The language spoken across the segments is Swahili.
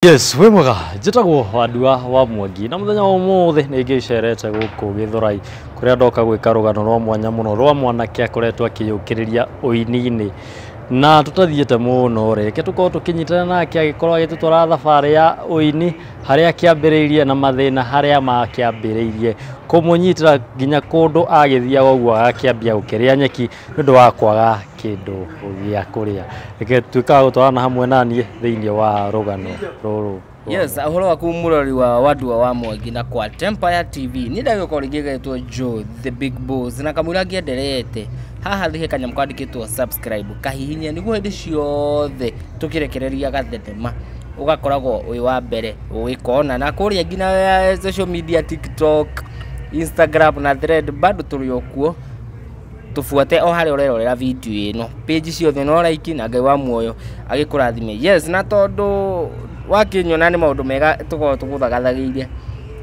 Yes, we mwega njitagwo Wandua wa Mwangi na muthenya wa umuthi ni ngicerete guku Githurai kuria ndoka gwika rugano rwa mwanya muno rwa mwanake akoretwo akiyukiriria uini-ini na tutathiete muno reke tukorwo tukinyitana nake agikorwo agitutwara thabari ya uini haria kiambiriirie na mathina haria makiambiriirie kumunyitira nginya kundu agithiaga uguo akiambia gukiria nyeki nundu wa kwaga kindu gya kuria reke twikaga gutwarana hamwe nanie thiini wa rugano ruru. Yes, ahoro waku murori wa Wandua wa Mwangi na kwa Empire TV ni ndagĩkorwo rĩngĩgetwo Joe the Big Boss na kamũira ngĩenderete haha thihe kanyamũ kandĩkĩtwo subscribe kahihinya nĩguo hĩndĩ ciothe tũkĩrekereria gathenema ũgakoragwo wĩ wa mbere ũgĩkona na kũrĩa nginya social media TikTok, Instagram na Thread bado tũrĩ okuo tufuate o harĩa ũrerorera video ĩno page ciothe no like na Ngai wa muoyo agĩkũrathime. Yes, na tondũ wakinyona nĩ maũndũ mega tũkorwo tũgũthagathagiire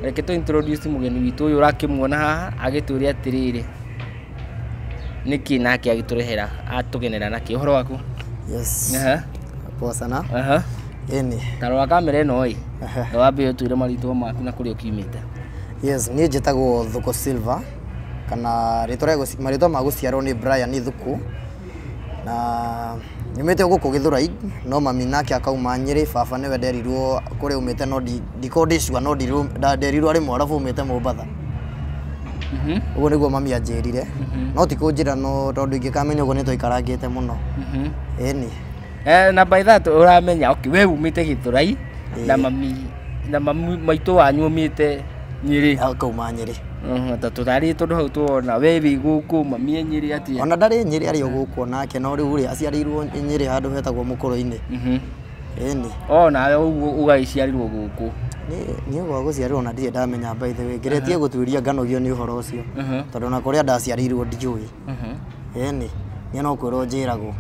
reke tu introduce mũgeni witũ ũyũ ũrakĩmuona haha agĩtũria atĩrĩrĩ nĩkĩ nake agĩtũrehera atũgenera nake ũhoro waku? Yes. Poa sana. Eni. Tarora kamera ĩno ĩ. Wambe ũtwĩre marĩtwa maku na kũrĩa ũkiumĩte. Yes, niĩ njĩtagwo Thuku Silva kana marĩtwa ma gũciarwo nĩ Brian Thuku na nyumite guku Githurai no mami nake akauma Nyeri baba niwe nderirwo kuri umite no ndikondicwa no nderirwo ari mwarabu umite Mombatha. Ugo niguo mami anjirire no tikunjira no tondu ingikamenya ugo nitwikarangite muno. Eni na by that uramenya okay we umite Githurai na mami maitu wanyu umite Nyeri akauma Nyeri. Tutari tondu hau tuona wewi guku mami Nyeri atia ona ndari Nyeri ari guku nake no riu ri aciarirwo Nyeri handu hetagwo Mukuru-ini. Eni nawe ugaiciarirwo guku ni ugo guciarirwo na ndire ndamenya by the way ngeretie gutwiria nganogio ni uhoro ucio tondu na kuria ndaciarirwo ndiui. Eni ni no kwiro njiragwo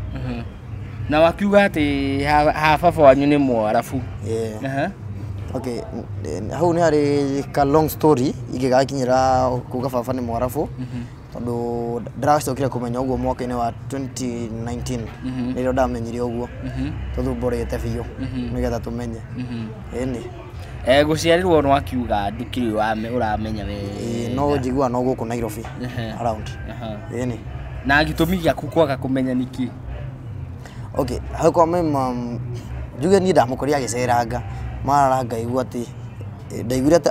na wakiuga ati ha baba wanyu ni mwarabu. Okay, hau ni hari ka long story igigakinyira kuga baba ni mwarabu tondu ndiracokire kumenya uguo mwaka-ini wa 2019 nirio ndamenyire uguo tuthumbũrĩte biũ nigetha tumenye. Eni guciarirwo no akiuga ndukiri uramenya we no njigua no guku Nairobi around. Eni na gitumi gĩaku kwaga kumenya niki? Okay, hau kwa mama njuge ni ndamũkũria agĩceranga mararanga igua ati ndaiguire ati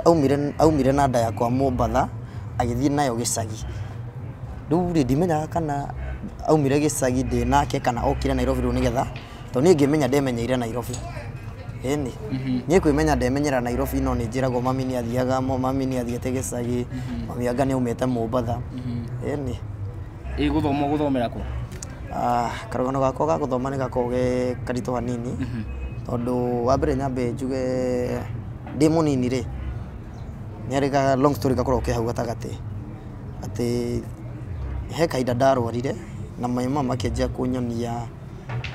aumire na nda yakwa Mombatha agithii nayo gĩcagi. Riu ndimenyaga kana aumire gĩcagi ndi nake kana okire Nairobi riu nigetha to ni ngimenya ndemenyeire Nairobi. Eni ni kwimenya ndemenyera Nairobi no ni njiragwo mami ni athiaga mami ni athiete gĩcagi mami anga ni umite Mombatha. Eni guthomera ku karugano gakwa ga guthoma ni gakorwo ge karitũ hanini tondu wa mbere nyambe njuge ndi munini ri ni arika long story gakorwo ke hau gatagati ati he kaida ndarwarire na mama makianjia kunyonia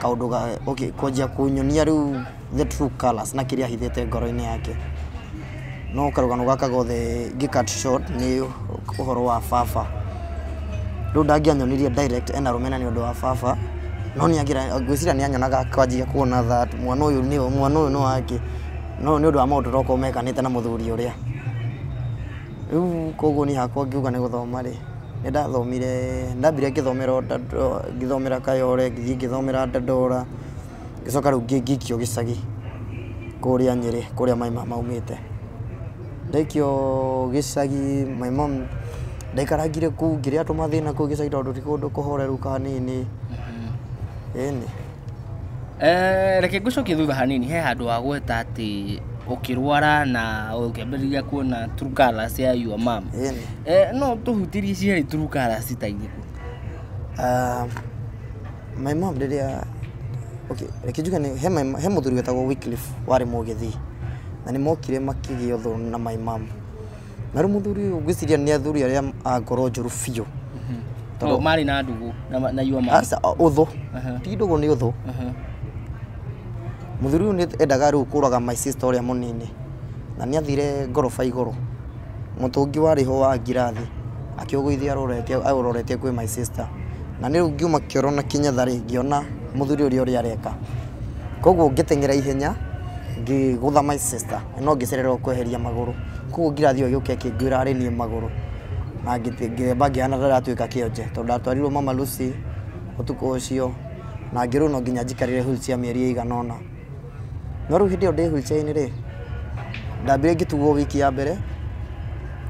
kaundu ga kwanjia kunyonia riu the true colors na kiria hithete ngoro-ini yake no karugano gaka gothe ngicut short ni uhoro wa baba riu ndangianyonirie direct ena rumena ni undu wa baba no ni agira gwicira ni anyonaga kwanjia kuona that mwana uyu no wake no ni undu wa maundu roko mekanite na muthuri uria riu koguo ni hakwa ngiuga ni guthoma ri ni ndathomire ndambire ngithomera Kayole ngithomera Dandora ngicoka riu ngikio gĩcagi kuria Nyeri kuria mai mama umite ndekio gĩcagi my mom ndaikarangire ku ngiria tumathina ku gĩcagi tondu ti kundu kuhoreru kanini. Eni reke ngucokie thutha hanini he handu wa gweta ati ukirwara na ukiambiriria kuona true colors ya your mom. No tuhutirie ciari true colors ta iriku? My mom ndiria okay reke njuge ni he muthuri wetagwo Wycliffe wari Mugithi na ni mokire makigio thu na my mom na muthuri uyu ngwiciria ni athuri aria ngoro njuru biũ tondu mari na ndugu na your mom asa uthu ti ndugu ni uthu. Muthuri uyu ni endaga riu kuraga my sister uria munini na ni athire ngoroba iguru mutungi wari ho wa ngirathi akiuguithia aroretie kwi my sister na ni riu ngiuma kioro na kinyatha ri ngiona muthuri uria areka koguo ngiteng'era ihenya ngĩgũtha my sister no ngĩcererwo kweheria magũrũ koguo ngĩrathiĩ gĩũke kĩngwĩra arĩ niĩ magũrũ na ngĩthemba ngĩhana ndaratuĩka kĩonje tondũ ndatwarirwo Mama Lucy ũtukũ ũcio na ngĩrwo no nginya njikarĩre wheelchair mĩeri ĩigana ũna no rĩu hĩndĩ ĩyo ndĩ wheelchair-inĩ rĩ ndambire ngĩtugwo wiki ya mbere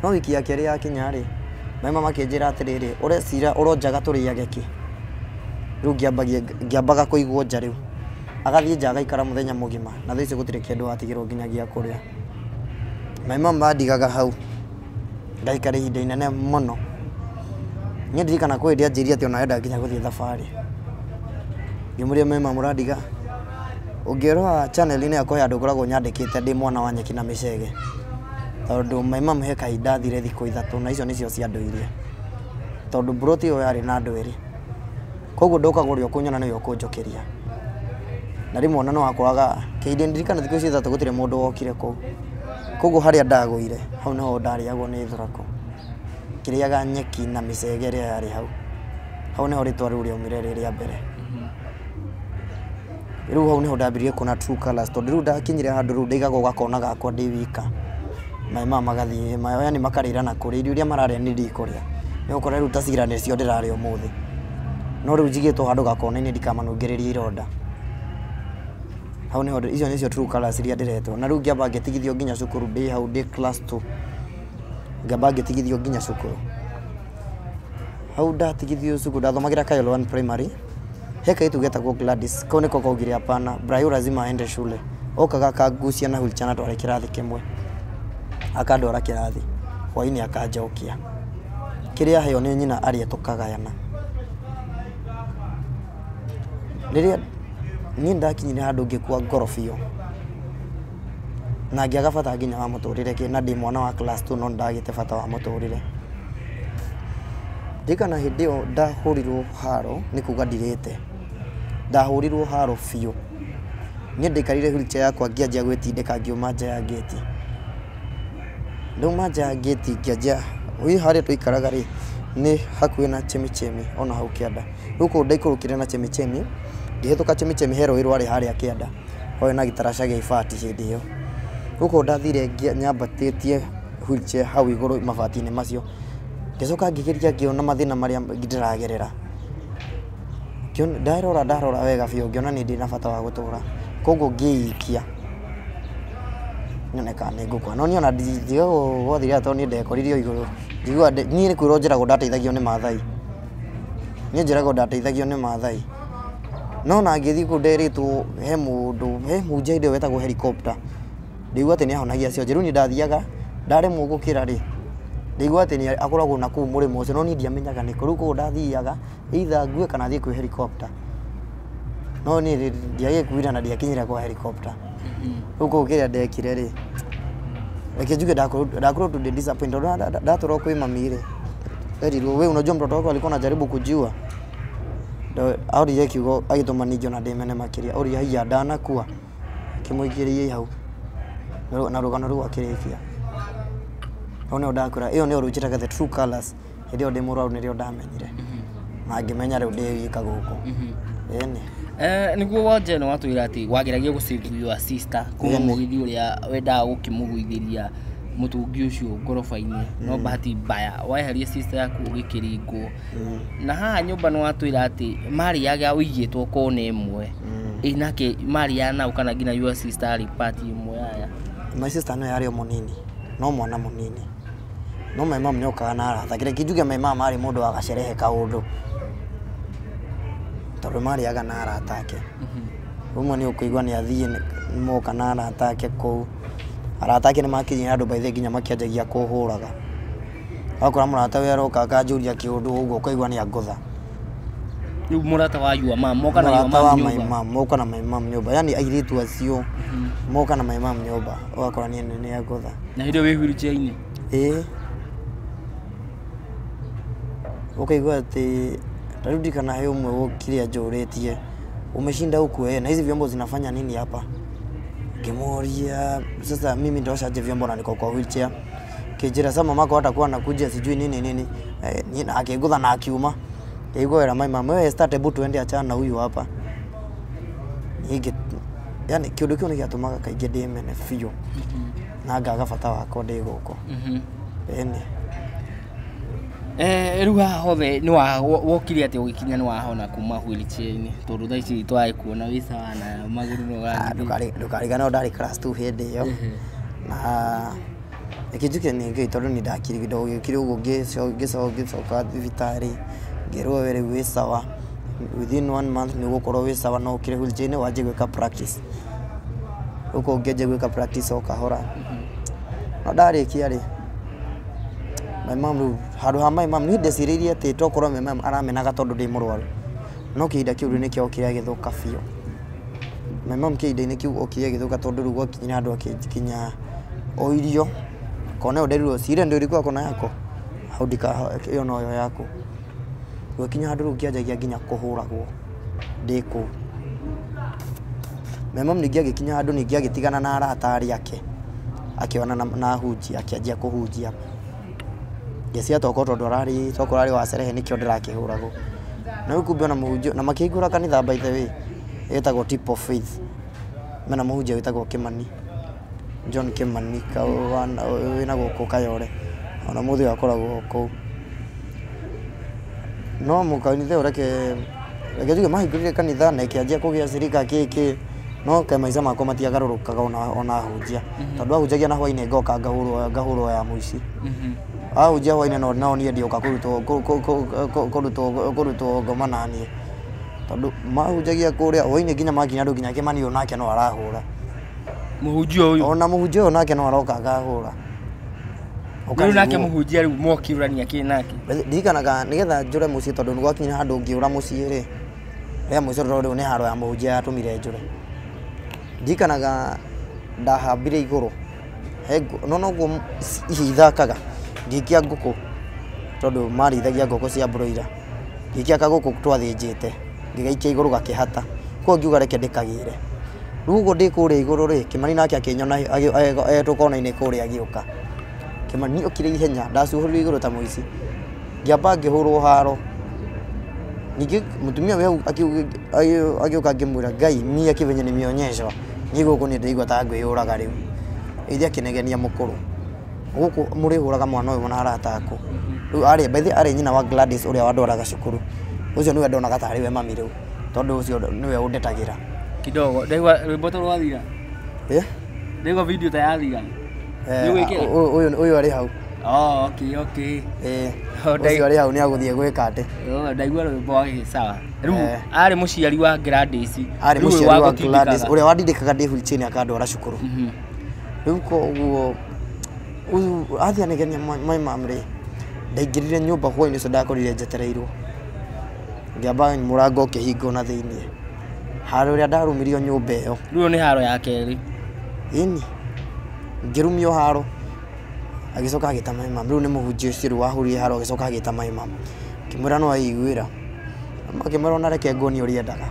no wiki ya kerĩ yakinya rĩ maima makĩnjĩra atĩrĩrĩ ũrecira ũronjaga tũrĩage kĩ rĩu ngĩambaga kũigwo nja rĩu agathiĩ nja agaikara mũthenya mũgima na thaici gũtirĩ kĩndũ watigĩrwo nginyagia kũrĩa maima mandigaga hau ndaikara ihinda inene mũno niĩ ndirikana kwĩ anjĩria atĩ ona enda nginya gũthiĩ thabarĩ ngĩmũria maima mũrandiga ũngĩrora channel-inĩ yakwa ya andũ ngoragwo nyandĩkĩte ndĩ mwana wa nyeki na mĩcege tondũ maima mũhe kahinda thire thikũ ithatũ na icio nĩcio cia ndũire tondũ mburoti ĩyo yarĩ na andũ erĩ koguo ndũkaga ũrĩa ũkũnyona nĩwe ũkũnjũkĩria na rĩmwe ona no wakoraga kĩhĩndĩ ndirikana thikũ icio ithatũ gũtirĩ mũndũ wokire kũu koguo harĩa ndagũire hau nĩho ndarĩagwo nĩ thuraku kĩrĩaga nyeki na mĩcege ĩrĩa yarĩ hau nĩho rĩtwa rĩu rĩaumire rĩrĩa mbere rĩu hau nĩho ndambirie kuona true colours tondũ rĩu ndakinyire handũ rĩu ndaigaga ũgakona gakwa ndĩ wika maima magathiĩ yani makarĩra kũrĩa irio iria mararĩa nĩ ndikũrĩa nĩ ũkora rĩu ta cira nĩcio ndĩrarĩa ũmũthĩ no rĩu njigĩtwo handũ gakona-inĩ ndikamanungĩrĩrie ironda hau nĩho icio nĩcio true colours iria ndĩretwo na rĩu ngĩamba ngĩtigithio nginya cukuru ndĩ hau ndĩ class 2 ngĩamba ngĩtigithio nginya cukuru hau ndatigithio cukuru ndathomagĩra Kayolo 1 primary he kaitũ getagwo Gladys kau nĩko kaugire hapana Brayo lazima aende shule okaga kangucia na wheelchair na tware kĩrathi kĩmwe akandwara kĩrathi hwainĩ akanjokia kĩrĩa heo nĩ nyina arĩa tũkagayana rĩrĩa niĩ ndakinyire handũ ngĩkua ngoro biũ na ngĩaga bata nginya wa mũtũrĩre na ndĩ mwana wa class 2 no ndagĩte bata wa mũtũrĩre ndikana hĩndĩ ĩyo ndahũrirwo haro nĩ kuga ndirĩte ndahũrirwo haro biũ niĩ ndaikarire wheelchair yakwa ngĩanjia gwĩtindĩka ngiuma nja ya gate ndauma nja ya gate ngĩanjia harĩa tũikaraga rĩ nĩ hakuhĩ na chemichemi ona hau kĩanda rĩu kũu ndaikũrũkire na chemichemi ngĩhĩtũka chemichemi he rũĩ rwarĩ harĩa kĩanda hoĩ na gĩtaraca gĩa ibati hĩndĩ ĩyo rĩu kũu ndathire nyambatĩtie wheelchair hau igũrũ mabati-inĩ macio ngĩcoka ngĩgeria ngĩona mathĩna marĩa ndĩragerera ndarora wega biũ ngĩona nĩ ndĩ na bata wa gũtũra koguo ngĩikia nyone kana nĩ ngũkua no niĩ ona ndigagwo gwathire atĩ niĩ ndekoririo igũrũ njiguaga niĩ nĩ kwĩrwo njĩragwo ndateithagio nĩ Maathai niĩ njĩragwo ndateithagio nĩ Maathai no na ngĩthiĩ kũu nderĩtwo he mũndũ he mũnja hĩndĩ ĩyo wetagwo helicopter ndaigua atĩ nĩ ahonagia cionje rĩu niĩ ndathiaga ndaremwo gũkĩra rĩ ndaigua atĩ nĩ akoragwo na kũu mũrĩmo ũcio no niĩ ndiamenyaga nĩkũ rĩu kũu ndathiaga either ngue kana thiĩ kwĩ helicopter no niĩ ndiagĩkuire na ndiakinyire kwa helicopter rĩu kũu kĩrĩa ndekire rĩ reke njuge ndakorwo tu disappointed ndatũrwo kwĩ mami rĩ erirwo we unajua mtoto wako alikuwa anajaribu kujua aurire kiugo agĩtũma ningĩ ona ndĩmene makĩria auria hiya ndanakua kĩmũingĩrie hau na rũgano rũu akĩrĩkia hau nĩho ndakwĩra ĩyo nĩyo rũnjĩraga the true colours hĩndĩ ĩyo ndĩ mũrwaru nĩrĩo ndamenyire na ngĩmenya rĩu ndĩ wika gũkũ ĩni nĩguo wonje nĩ watwĩra atĩ wageragia gũsave your sister kuma mũgithi ũrĩa wendaga gũkĩmũgũithĩria mũtũngi ũcio ngoroba-inĩ no bahati mbaya weherie sister yaku ũgĩkĩringwo na haha nyũmba nĩ watwĩra atĩ marĩaga ũigĩtwo kona ĩmwe inake marĩaga nao kana nginya your sister arĩ part ĩmwe yaya my sister no yarĩ o mũnini no mwana mũnini no my mom nĩokaga na aratha kĩrĩa njuge my mom arĩ mũndũ wa gacerehe kaũndũ tondũ marĩaga na arata ake ũmwe nĩ ũkũigua nĩ athiĩ moka na arata ake kũu arata ake nĩ makinyire andũ baithe nginya makĩanjagia kũhũraga wakora mũrata we aroka akanjũria kĩũndũ ũguo ũkaigua nĩ angũtha rĩu mũrata wa your mom moka na your mom nyũmba moka na my mom nyũmba yani airĩtu acio moka na my mom nyũmba ũgakora nĩ angũtha na hĩndĩ wĩ wheelchair-inĩ ukaigua atĩ tarudi kana he umwe ũkire njũrĩtie umeshinda huku na hizi vyombo zinafanya nini hapa Kimuria sasa mimi ndio shaje vyombo na niko kwa wheelchair kijira sama mama hatakuwa anakuja sijui nini akigudha na akiuma igwera my mama wewe start ebu tuende achana na huyu hapa yani kiundu kiu ni giatumaga kaingi ndimene biũ na ngaga bata wakwa ndi guko ene rĩu haha hothe nĩ wokire atĩ ũgĩkinya nĩ wahona kuma wheelchair-inĩ tondũ thaa ici twaĩ kuona wĩ sawa na magũrũ no ũragĩthiĩ ndũkarigana ndarĩ class 2 hĩndĩ ĩyo na ikijike ningi tondu ni ndakiri ndogikire ugo ngicoka thibitarĩ ngĩrwo were wĩ sawa within 1 month ni gukorwo wĩ sawa no kire wheelchair-inĩ wanjie gwĩka practice uko ngeje gwĩka practice o kahora no ndarĩkia rĩ my mom handũ ha my mom ni ndeciririe atĩ tokorwo my mom aramenaga tondu ndi mũrwaru no kĩhinda kĩu nĩ kĩo kĩrĩa gĩthũka biũ my mom kĩhinda-inĩ kĩu okire gĩthũka tondu rĩu gwakinya andũ akinya o irio kona nderirwo cire ndio ilikuwa kona yako haudika hiyo noyo yako gwakinya handũ rĩu kĩanjagia nginya kũhũragwo ndĩkũ my mom ningi agĩkinya handũ ningi agĩtigana na arata arĩa ake akiona na hunjia akĩanjia kũhunjia Gesia toko tondu arari wa cerehe nikio ndirakihuragwo na rĩu kumbe ona mũhunjia na makĩhingũra kanitha by the way etagwo Tip of Faith mena mũhunjia wĩtagwo Kimani John Kimani wĩna gũkũ Kayore ona mũthĩ akoragwo kũu no mũkanitha ũreke njuge mahingũrire kanitha na kĩanjia kũgĩa cirika kĩkĩ no maica makwa matiagarũrũkaga ona hunjia tondu ahunjagia na hwainĩ ngoka ngahũrwo ya mũici ahunjia hwainĩ no niĩ ndioka kũrutwo ngoma na niĩ tondu mahunjagia kũrĩa hwainĩ nginya makinya andũ nginya Kimani onake no arahũra mũhunjia ũyũ ona mũhunjia ũyũ nake no aroka ngahũra rĩu nake mũhunjia rĩu mokĩũrania kĩ nake ndirikanaga nĩgetha njũre mũciĩ tondu nĩ gwakinya handũ ngĩũra mũciĩ rĩ rĩa mũico rĩu nĩ haro ya mũhunjia yatũmire njũre ndirikanaga ndahambire igũrũ no noguo ihithakaga ngikia ngũkũ tondu marĩithagia ngũkũ cia broiler ngikia kagũkũ twathĩnjĩte ngĩgaikia igũrũ gakĩhata koguo ngiuga reke ndĩkagĩre rĩu ũguo ndĩ kũrĩa igũrũ rĩ Kimani nake akĩnyona tũkona-inĩ kũrĩa agĩũka Kimani okire ihenya ndacuhũrire igũrũ ta mũici ngĩamba ngĩhũrwo haro ningĩ mũtumia we agĩũka ngĩmwĩra Ngai mia kĩvenye nĩmĩonyeshwa niĩ gũkũ nĩ ndĩigua ta ngwĩyũraga rĩu ĩthia akĩnegenia mũkũrũ gũkũ mũrĩhũraga mwana ũyũ na arata aku rĩu arĩ nyina wa Gladys ũrĩa wandwaraga cukuru ũcio nĩwe ndonaga tarĩ we mami rĩu tondu ũcio nĩwe ũndetagĩra kidogo ndaigua rwĩmbo to rwathira ndaigua video ta yathira ũyũ arĩ hau okay ũcio arĩ hau nĩ agũthiĩ gwĩka atĩ ndaigua rwĩmbo wake sawa rĩu arĩ mũciari wa Gladys arĩ mũciari wa Gladys ũrĩa wandindĩkaga ndĩ wheelchair akandwara cukuru rĩu koguo athia negenia my mom rĩ ndaingĩrire nyũmba hwainĩ ũcio ndakorire njetereirwo ngĩamba mũrango ũkĩhingwo na thĩinĩ haro ũrĩa ndarumirio nyũmba ĩyo rĩu nĩ haro ya kerĩ ĩni ngĩrumio haro agĩcoka agĩta my mom rĩu nĩ mũhunjia ũcio rĩu wahũrire haro agĩcoka agĩta my mom ngĩmwĩra no aiguĩra makĩmwĩra ona reke ngoni ũrĩa endaga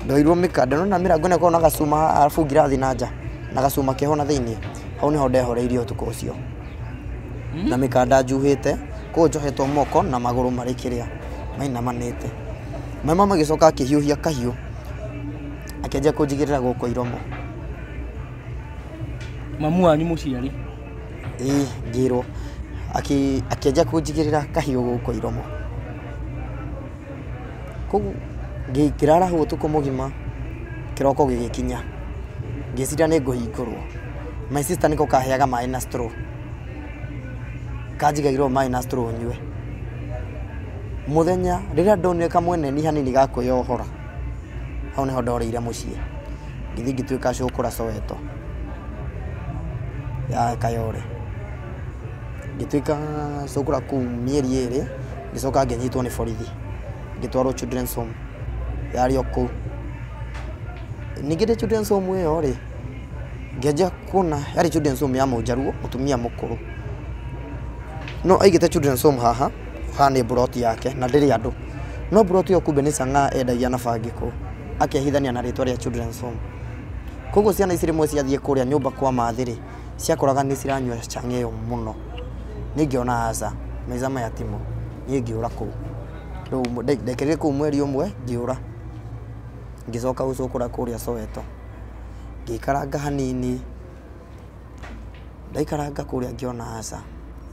ndoirwo mĩkanda no na mĩrango nĩkorwo na gacuma arabu ngirathi na nja na gacuma keho na thĩinĩ hau nĩho ndehoreirie ũtukũ ũcio na mĩkanda njuhĩte kũu njohetwo moko na magũrũ marĩ kĩrĩa mainamanĩte my mom agĩcoka akĩhiũhia kahiũ akĩanjia kũnjigĩrĩra gũkũ iromo mamu wanyu mũciari ngĩrwo akĩanjia kũnjigĩrĩra kahiũ gũkũ iromo koguo ngĩrara hau ũtukũ mũgima kĩroko gĩgĩkinya ngĩciria nĩ ngũhingũrwo my sister nĩko kaheaga maĩ na straw kanjigagĩrwo maĩ na straw nyue mũthenya rĩrĩa ndonire kamweneni hanini ga kwĩyohora hau nĩho ndoreire mũciĩ ngĩthiĩ ngĩtuĩka cũkũra Soweto ya Kayore ngĩtuĩka cũkũra kũu mĩeri ĩrĩ ngĩcoka ngĩnyitwo nĩ borithi ngĩtwarwo children's home yarĩ o kũu ningĩ ndĩ children's home ĩyo rĩ ngĩanjia kuona yarĩ children's home ya mũnjaruo mũtumia mũkũrũ no aigĩte children's home haha nĩ buroti yake na ndĩrĩ andũ no buroti ĩyo kumbe nĩ cang'a endagia na bangi kũu akehithania na rĩtwa rĩa children's home koguo ciana ici rĩmwe ciathiĩ kũrĩa nyũmba kwa mathĩ rĩ ciakoraga nĩ ciranyua cang'a ĩyo mũno nĩ ngĩona aca maica maya timo niĩ ngĩũra kũu rĩu ndekerire kũu mweri ũmwe ngĩũra ngĩcoka gũcũkũra kũrĩa Soweto Ngĩikaranga hanini, ndaikaranga kũrĩa ngĩona aca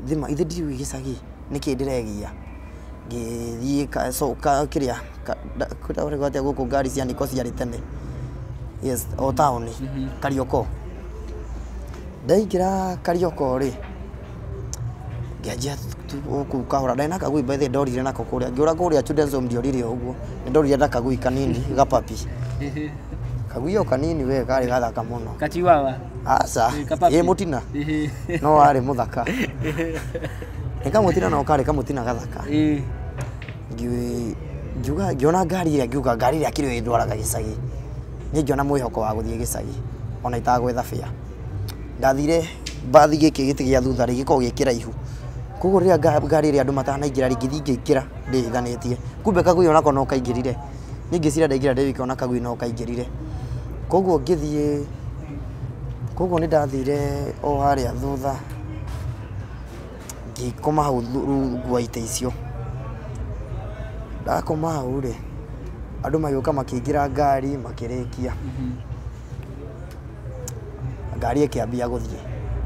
thima ithe ndiũĩ gĩcagi nĩkĩ ndĩregia. Ngĩthiĩ kĩrĩa kwĩragwo atĩa gũkũ ngari cia nĩko ciarĩ tene, yes, o taũni Karioko. Ndaingĩra Karioko rĩ, ngĩanjia kũu kahora, ndarĩ na kagui by the way ndorire nako kũrĩa, ngĩũra kũrĩa Children's Home ndiorire ũguo, nĩ ndorire na kagui kanini gapapi. Kagui o kanini we karĩ gathaka mũno. Kachiwawa. Aca, mũtina no warĩ mũthaka. Nĩ kamũtina no karĩ kamũtina gathaka. Ngĩona ngari ĩrĩa, ngiuga ngari ĩrĩa kĩrĩ ĩndwaraga gĩcagi. Niĩ ngĩona mwĩhoko wa gũthiĩ gĩcagi ona itagwetha bĩa. Ndathire mbathi gĩkĩ gĩtĩ gĩa thutha gĩkoragwo gĩ kĩraihu. Koguo rĩrĩa ngari ĩrĩa andũ matanaingĩra ngĩthiĩ ngĩingĩra ndĩhithanĩtie. Kumbe kagui onako no kaingĩrire. Niĩ ngĩcira ndaingĩra ndĩ wiki ona kagui no kaingĩrire. Koguo ngĩthiĩ, koguo nĩ ndathire o harĩa thutha ngĩkoma hau rungu wa itĩ icio. Ndakoma hau rĩ, andũ magĩũka makĩingĩra ngari makĩrĩkia. Ngari ĩkĩambia gũthiĩ.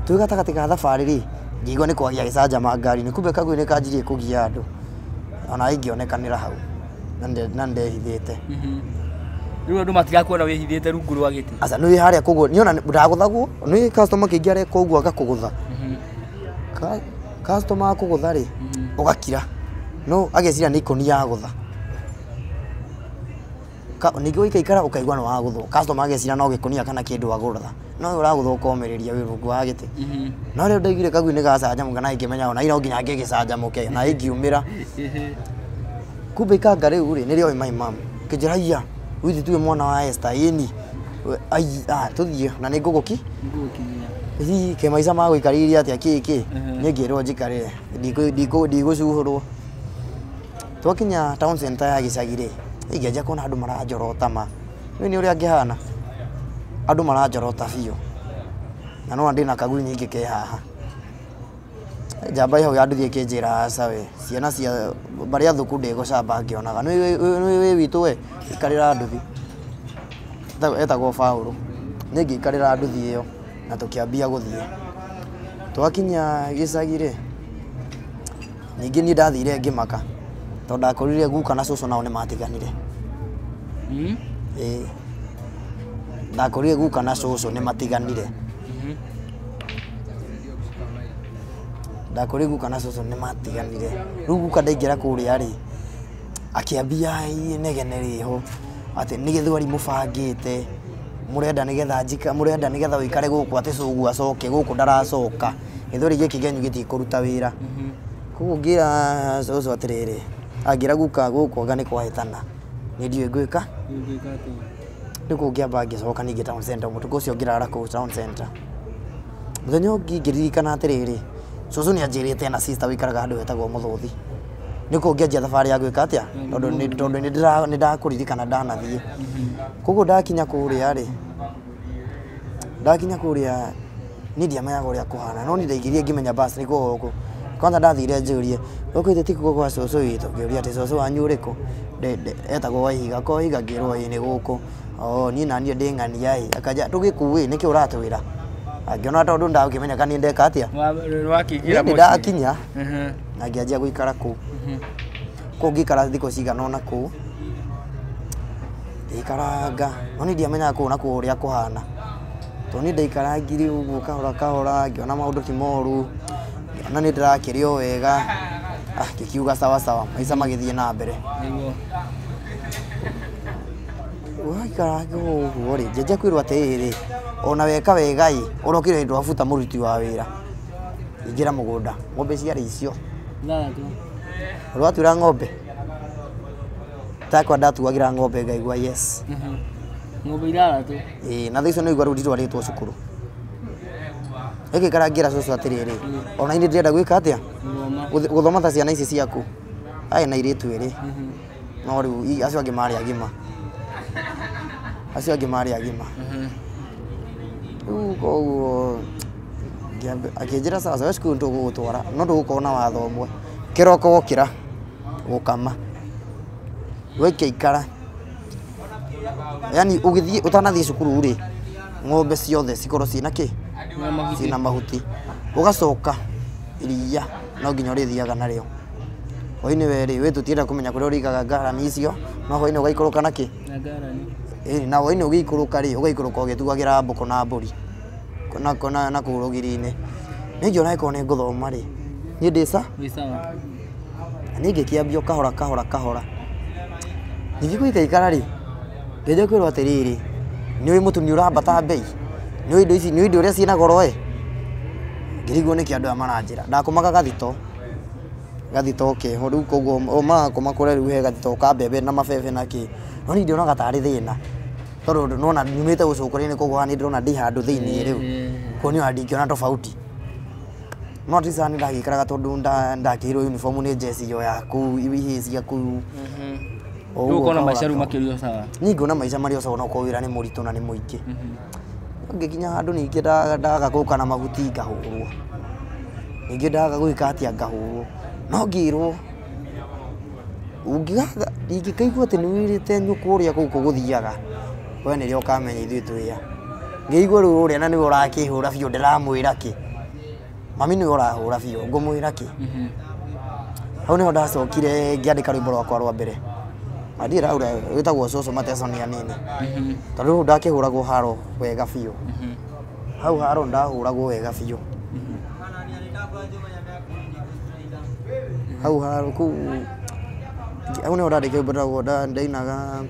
Twĩ gatagatĩ ka thabarĩ rĩ, ngĩigua nĩ kwagĩa gĩcanjama ngari-inĩ, kumbe kagui nĩ kanjirie kũgia andũ. Ona ingĩonekanĩra hau na ndehithĩte. Rĩu andũ matigakuona wĩhithĩte rungu rwa gĩtĩ. Aca nĩ harĩa kũgũ, niona ndagũthagwo, nĩ customer kĩingĩ arĩa kũguo agakũgũtha. Customer akũgũtha rĩ, ũgakira. No ageciria nĩ ikoni ya gũtha. Ningĩ ũikaikara ũkaigua nĩ wagũthwo. Customer ageciria no gĩkonia kana kĩndũ agũtha. No ũragũthwo ũkomereria wĩ rungu wa gĩtĩ. No rĩu ndaigire kagui nĩ gacanjamũka na ingĩmenya ona ino nginya ngĩgĩcanjamũke na ingiumĩra. Kumbe ikanga rĩu rĩ, nĩrĩo my mom. Kĩnjĩra iya, withu tuwe mwana wa Esther ĩni. Tũthiĩ na nĩ ngũgũki. Hihi kĩmaica ma gũikarĩria atĩa kĩkĩ. Niĩ ngĩrwo njikarĩre. Ndigũcuhũrwo. Twakinya town center ya gĩcagi rĩ, ingĩanjia kuona andũ maranjorota ma. Nĩ ũrĩa ngĩhana. Andũ maranjorota biũ. Na no ndĩ na kagui nyingĩ ke haha. Njamba hau yanduthie kĩnjĩra aca we, ciana cia barĩa thũku ndĩgũcamba ngĩonaga. Nĩ witũ we, ikarĩra nduthi. Etagwo Paũlũ. Niĩ ngĩikarĩra nduthi ĩyo na tũkĩambia gũthiĩ. Twakinya gĩcagi rĩ, ningĩ niĩ ndathire ngĩmaka. Tondũ ndakorire guka na cũcũ nao nĩ matiganire. Ndakorire guka na cũcũ nĩ matiganire. Ndakorire guka na cũcũ nĩ matiganire. Rĩu guka ndaingĩra kũrĩa rĩ, akĩambia inegene rĩho atĩ nĩ gĩthwari mũbangĩte, mũrenda nĩgetha ũikare gũkũ atĩ cũguo acoke gũkũ ndaracoka. Gĩthwari gĩkĩ genyu gĩtikũruta wĩra. Koguo ngĩra cũcũ atĩrĩrĩ, angĩra guka gũkũ anga nĩ kwahĩtana. Nĩ ndiũĩ ngwĩka. Rĩu ngĩamba ngĩcoka ningĩ town center, mũtugo ũcio ngĩrara kũu town center. Mũthenya ũngĩ ngĩririkana atĩrĩrĩ, cũcũ nĩ anjĩrĩte ena sister wĩikaraga handũ hetagwo Mũthũthi. Nĩkũ ngĩanjia thabarĩ ya gwĩka atĩa, tondũ nĩ ndakũririkana ndanathiĩ. Koguo ndakinya kũrĩa rĩ, niĩ ndiamenyaga ũrĩa kũhana, no niĩ ndaingĩrire ngĩmenya basi nĩ gũkũ. Kwanza ndathire njũrie, gũkũ ĩtĩ tikuo gwa cũcũ witũ, ngĩũria atĩ cũcũ wanyu ũrĩkũ? Etagwo Waihiga, Waihiga ngĩrwo ĩ nĩ gũkũ. Niĩ naniĩ ndĩ ng'ania ĩ, akanja tũgĩkuĩ nĩkĩ ũratwĩra? Ngĩona tondũ ndakĩmenyeka nĩ ndeka atĩa. Nĩ ndakinya na ngĩanjia gũikara kũu. Kũu ngĩikara thikũ cigana ũna kũu. Ngĩikaranga, no niĩ ndiamenyaga kũu nakuo ũrĩa kũhana. Tondũ niĩ ndaikarangire ũguo kahora kahora, ngĩona maũndũ ti moru, ngĩona nĩ ndĩrakĩrĩo wega, ngĩkiuga sawa sawa, maica magĩthiĩ na mbere. Waikaranga ũguo rĩ, ngĩanjia kwĩrwo atĩrĩrĩ, ona weka wega ĩ, ũrokire hĩndĩ wabuta mũruti wa wĩra. Ingĩra mũgũnda, ng'ombe ciarĩ icio. Ũratuĩra ng'ombe? Takwa ndatuagĩra ng'ombe ngaigua yes. Ng'ombe ithathatũ. Na thaicio nĩigua rĩu nditwarĩtwo cukuru. Ngĩikara cũcũ atĩrĩrĩ, ona niĩ ndĩrenda gwĩka atĩa? Gũthoma ta ciana ici ciaku. Arĩ na airĩtu erĩ. No rĩu acio angĩ marĩ agima. Rĩu koguo akĩnjĩra sawa sawa cukuru nĩtũgũgũtwara, no ndũgũkorwo na watho ũmwe. Kĩroko gũkĩra gũkama. Gũikaikara. Yani ũgĩthiĩ ũtanathiĩ cukuru rĩ, ng'ombe ciothe cikorwo ciina kä ciina mahuti ugacoka iria no nginya ũrĩthiaga narĩo hwainĩ werĩ wĩ tũtienda kũmenya kũrĩa ũrĩigaga ngarani icio no hwainĩ ũgaikũrũka na kä na hwainĩ ũgĩikũrũka rĩ ũgaikũrũka ũgĩtuagĩra mbũkũ na mbũri na kũu rũgiri-inĩ nĩ ngĩona ĩkorwo nĩ ngũthoma rĩ niĩ ndĩ sawa nĩ ngĩkĩambia kahora kahora ningĩ gũikaikara rĩ ngĩnjia kwĩrwo atĩrĩrĩ nĩ ũĩ mũtu nĩ ũrambata mbei nĩ ũĩ indo ici nĩ ũĩ indo ũrĩa ciĩna goro ngĩrigwo nĩkĩ andũ aya maranjĩra ndakomaga gathito keho rĩu koguo magakoma kũrĩa rĩu he gathito ka mbembe na mabebe na kĩ no niĩ ndĩonaga tarĩ thĩna tondũ nona nyumĩte gũcokoria-inĩ koguo nĩ ndĩrona ndĩ handũ thĩiniĩ rĩu kuo nĩ ndingĩona tofauti no tisa nĩ ndagĩikaraga tondũ ndakĩirwo uniform nĩ jesi yo ya kũu ihĩ cia kũu rĩu ũkona maica rĩu makĩrĩ o sawa niĩ ngona maica marĩ o sawa no korwo wĩra nĩ mũritũ na nĩ mũingĩ ngĩkinya handũ ningĩ ndaga gũka na mahuti ngahũrwo ningĩ ndaga gwĩka atĩa ngahũrwo no ngĩrwo ingĩkaigua atĩ nĩ wĩrĩte nyũkwa ũrĩa kũu kũgũthiaga we nĩrĩo ũkamenya ithuĩ twĩya ngĩigua rĩu ũrĩa na nĩwe ũrakĩhũra biũ ndĩramwĩra kĩ mami nĩwe ũrahũra biũ ngũmwĩra kĩ hau nĩho ndacokire ngĩandĩka rwĩmbo rwakwa rwa mbere Ndirĩ raura wĩtagwo Cũcũ Mateso nĩ anini tondũ rĩu ndakĩhũragwo haro wega biũ hau haro ndahũragwo wega biũ hau haro kũu hau nĩho ndandĩkire rwĩmbo rwakwa ndainaga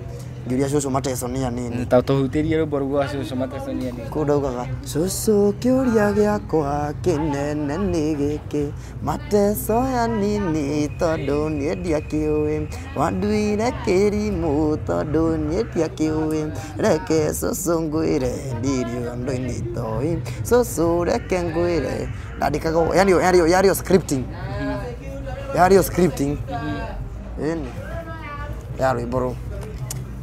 ngĩũria Cũcũ Mateso nĩ anini tũhutĩrie rwĩmbo rwa Cũcũ Mateso nĩ anini kũu ndaugaga Cũcũ kĩũria gĩakwa kĩnene nĩ gĩkĩ Mateso anini tondũ niĩ ndiakĩũĩ wanduire kĩrimũ tondũ niĩ ndiakĩũĩ reke Cũcũ ngwĩre ndirĩ ũndũ-inĩ itoĩ Cũcũ reke ngwĩre ndandĩkaga yario scripting ĩni ya rwĩmbo rũu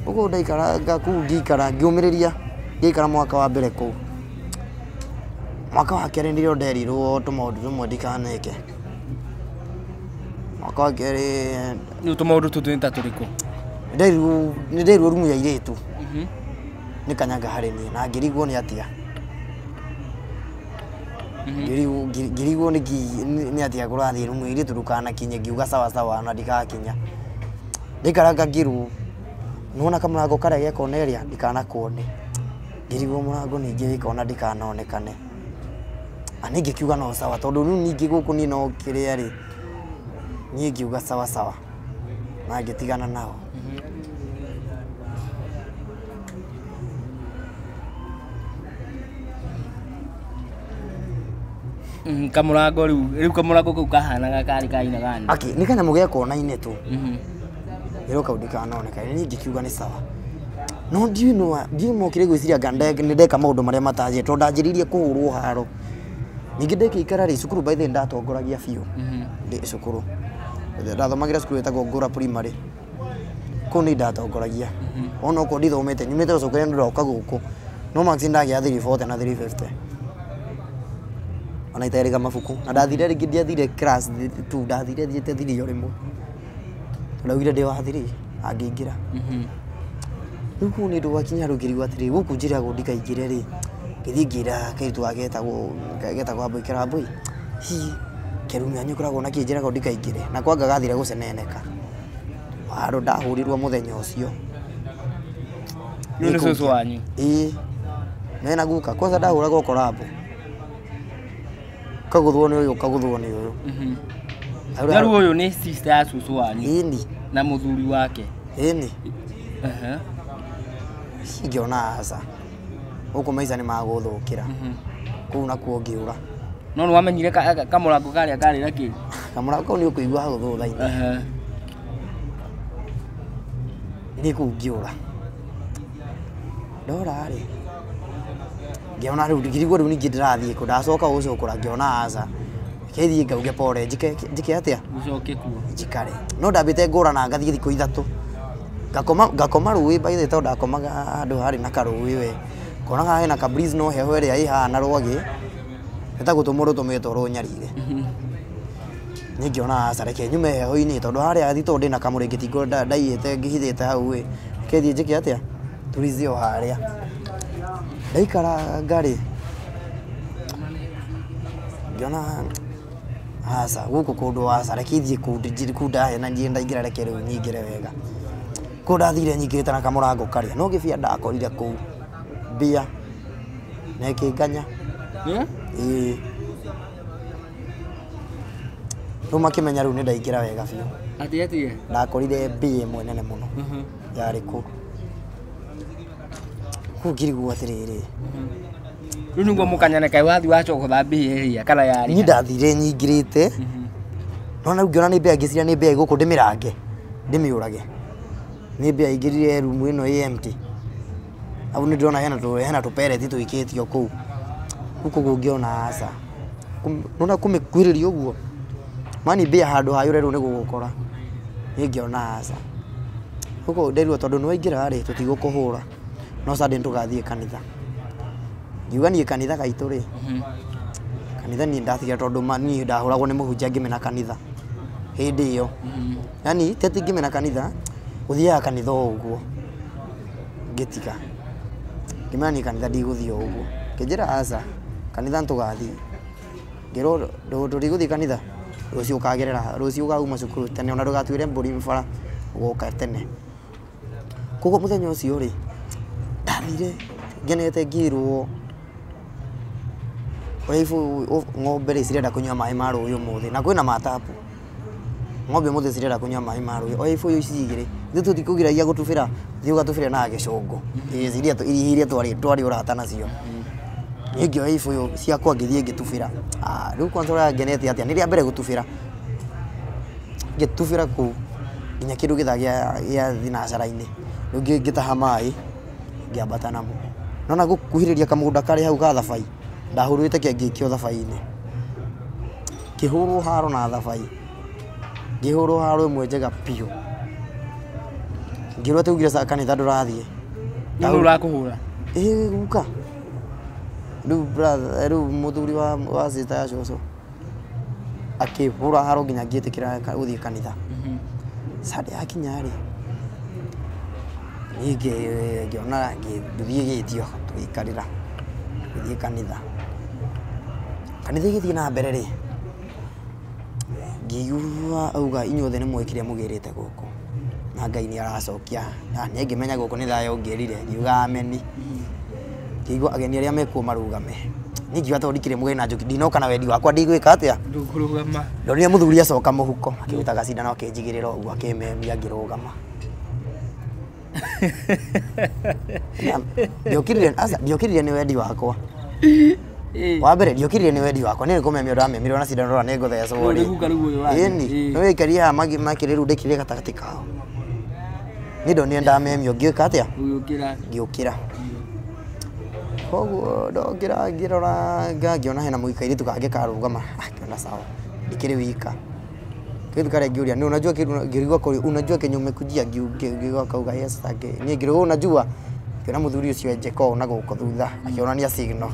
ũguo ndaikaranga kũu ngĩikara ngĩũmĩrĩria ngĩikara mwaka wa mbere kũu mwaka wa kerĩ nĩrĩo nderirwo tũmaũndũ tũmwe ndikaneke mwaka wa kerĩ rĩu tũmaũndũ tũtũ nĩ ta tũrĩkũ nĩ nderirwo rumu ya airĩtu nĩ Kanyanga harĩ niĩ na ngĩrigwo nĩ atĩa ngĩrigwo nĩ atĩa kũrathiĩ rumu ya airĩtu ndũkanakinye ngiuga sawa na ndikakinya ndaikaranga ngĩrwo nona kamũrango karĩa gĩa Cornelia ndikanakuone ngĩrigwo mũrango ningĩ wĩkona ndikanonekane ani ngĩkiuga no sawa tondũ rĩu ningĩ gũkũ niĩ no kĩrĩa rĩ niĩ ngiuga sawa na ngĩtigana nao kamũrango rĩu kamũrango kau kahanaga karĩ kaina gani nĩ kanyamũ gĩa kona-inĩ tu rĩu kau ndikanoneka niĩ ngĩkiuga nĩ sawa no ndiĩ mokire gwĩciria nĩ ndeka maũndũ marĩa matanjĩte tondũ ndanjĩrĩirie kũhũrwo haro ningĩ ndĩkĩikara rĩ cukuru by the way ndatongoragia biũ ndĩ cukuru ndathomagĩra cukuru ĩtagwo Ngũra Primary kũu nĩ ndatongoragia ona okorwo ndithomete nyumĩte gũcokeria ndoka gũkũ no max ndagĩa 340 na 350 ona iterĩga mabuku na ndathire rĩngĩ ndiathire class 2 ndathire thiĩte thirio rĩmwe ndaugire ndĩ wa 3 angĩingĩra rĩu kũu nĩ ndwakinya rĩu ngĩrigwo atĩrĩ gũkũ njĩragwo ndikaingĩre rĩ ngĩthiĩ ngĩra kairĩtu getagwo Ambui Kĩrambũi kĩrumia nĩũkoragwo na kĩnjĩragwo ndikaingĩre na kwanga gathire gũceneneka handũ ndahũrirwo mũthenya ũcio rĩu nĩ Cũcũ wanyu mena guka kwanza ndahũragwo korambo kagũthwo nĩ ũyũ rĩu ũyũ nĩ sister ya Cũcũ wanyu ĩni na mũthuri wake ĩni ngĩona aca gũkũ maica nĩ magũthũkĩra kũu nakuo ngĩũra no nĩwamenyire kamũrango karĩa karĩ na kĩ kamũrango kau nĩ ũkũigua hagũthũtha-inĩ nĩ kũu ngĩũra ndora rĩ ngĩona rĩu ngĩrigwo rĩu ningĩ ndĩrathiĩ kũ ndacoka gũcokora ngĩona aca kĩthiĩ ngauge pore njike atĩa ũcoke kuo njikare no ndambĩte ngũrana ngathiĩ thikũ ithatũ ngakoma rũĩ by the way tondũ ndakomaga handũ harĩ na karũĩ we konaga hena ka breeze no heho ĩrĩa ĩhana rwagĩ ĩtagũtũmwo rũtũmĩtwo rũnyarire niĩ ngĩona aca reke nyume heho-inĩ tondũ harĩa thitoo ndĩna kamũrĩngĩti ndaiyĩte ngĩhithĩte hau ĩ kĩthiĩ njike atĩa turize o harĩa ndaikara ngari ngiona asa guku kundu asa rekithie kunda na ndiye ndaingira reke riu nyingire wega kunda thire nyingirite na kamurango karia no gibia ndakorire kuu mbia na ikinganya riu makimenya riu ni ndaingira wega biu ati ndakorire mbia imwe nene muno yari ku ngirigwo atiriri riu niguo mukanyane kai wathi wacoka thambia iria kana yari ni ndathire nyingirite no na ngiona ni mbia ngiciria ni mbia iguku ndimirange ndimiurage ni mbia ingirire rumu ino empty au ni ndona hena tupereti tuikitio kuu huko gungiona asa nona kumikuiriria uguo mani mbia handu hayure ru ni gugukora ingiona asa huko ndirwo tondu ni waingira ri tutigukuhura no sade ntugathie kanitha ngiuga ni kanitha gaitu ri kanitha ni ndathiga tondu mani ndahuragwo ni muhunjia ngimena kanitha hindi iyo yani teti ngimena kanitha uthiaga kanitha uguo ngitiga ngimena ni kanitha ndiguthio uguo kinjira asa kanitha ntugathie ngiro nduriguthie kanitha rucio ukagerera rucio ugauma cukuru tene ona ndugatuire mburi mfara ugoka tene kuko muthenya ucio ri ndathire ngenete ngirwo oifu ng'ombe ri cirenda kunywa mai ma ruyu muthi na kwina matapu ng'ombe muthi cirenda kunywa mai ma ruyu oifu yo cigire thitu tikugiragia gutubira thiu gatubira na gicungu iria twari urata nacio ingi oifu yo ciakwa ngithie ngitubira riu kwanza ura ngenete atia niria mbere gutubira ngitubira ku nginya kindu githagia thinacara-ini riu ngitaha mai ngiambata namo nona gukuhiriria kamugunda kari hau ga thabai ndahurwite ngikio thabai-ini kihurwo haro na thabai ngihurwo haro imwe njega piu ngirwo tugire sa kanitha ndurathie ndu rakuhura guka riu brother riu muthuri wa sister ya coco akihura haro nginya ngitikira uthie kanitha sade akinya ri nige ngiona ngithie gitio tuikarira ngithie kanitha githie na mbere ri ngiyua auga inyuothe ni mwikire mugirite guku na Ngai ni aracokia ni ngimenya guku ni thayo ngirire ngiuga ameni ngigua ageni aria mekuo marugame ningiuga to ndikire mugeni na njuki ndinoka na wendi wakwa ndigwika atia ndukurugama ndonire muthuri acoka muhuko akiruta gacindano akinjigirira uguo akimemia ngirugama ndiokirire ni wendi wakwa wa mbere ndiokirire ni wendi wakwa ni kumemia ndamemire na cindano rora ni nguthecwo ri ini no ikaria ha makiriru ndikire gatagati kao ni ndonire ndamemio ngiuka atia ngiukira koguo ndokira ngirora ngiona hena muikairitu kange karugama akiona sawa ndikiri wika kitu kare ngiuria ni unajua kitu ngirigwa kuri unajua kenye umekujia ngigwa kauga yes age ni ngiro unajua kiona muthuri ucio enjeko na guko thutha akionania signal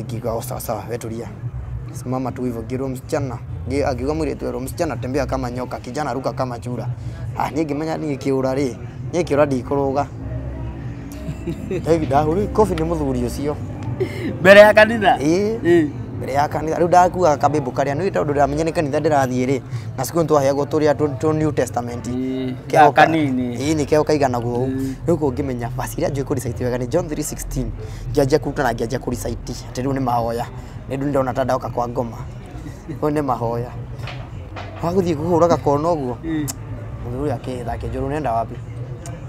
ngigwa sawa wetulia simama tu hivyo ngiro msichana akiuga mwire tu msichana tembea kama nyoka kijana ruka kama chura ni ngimenya ni kiura ri ni kiura ndikuruga ndahuri kofi ni muthuri ucio mbere ya kanitha mbere ya kanitha riu ndakua kabimbu karia ni tondu ndamenya ni kanitha ndirathie ri na siku twaheagwo turia tu New Testament keo kanini ni keo kaigana guo riu kungimenya basi ria njui kuri site wega ni John 3:16 ngianjia kuruta na ngianjia kuri site ati riu ni mahoya ni ndu ndona ta ndauka kwa ngoma o ni mahoya waguthie kuhuraga kono guo muthuri akitha kinjuru nenda wapi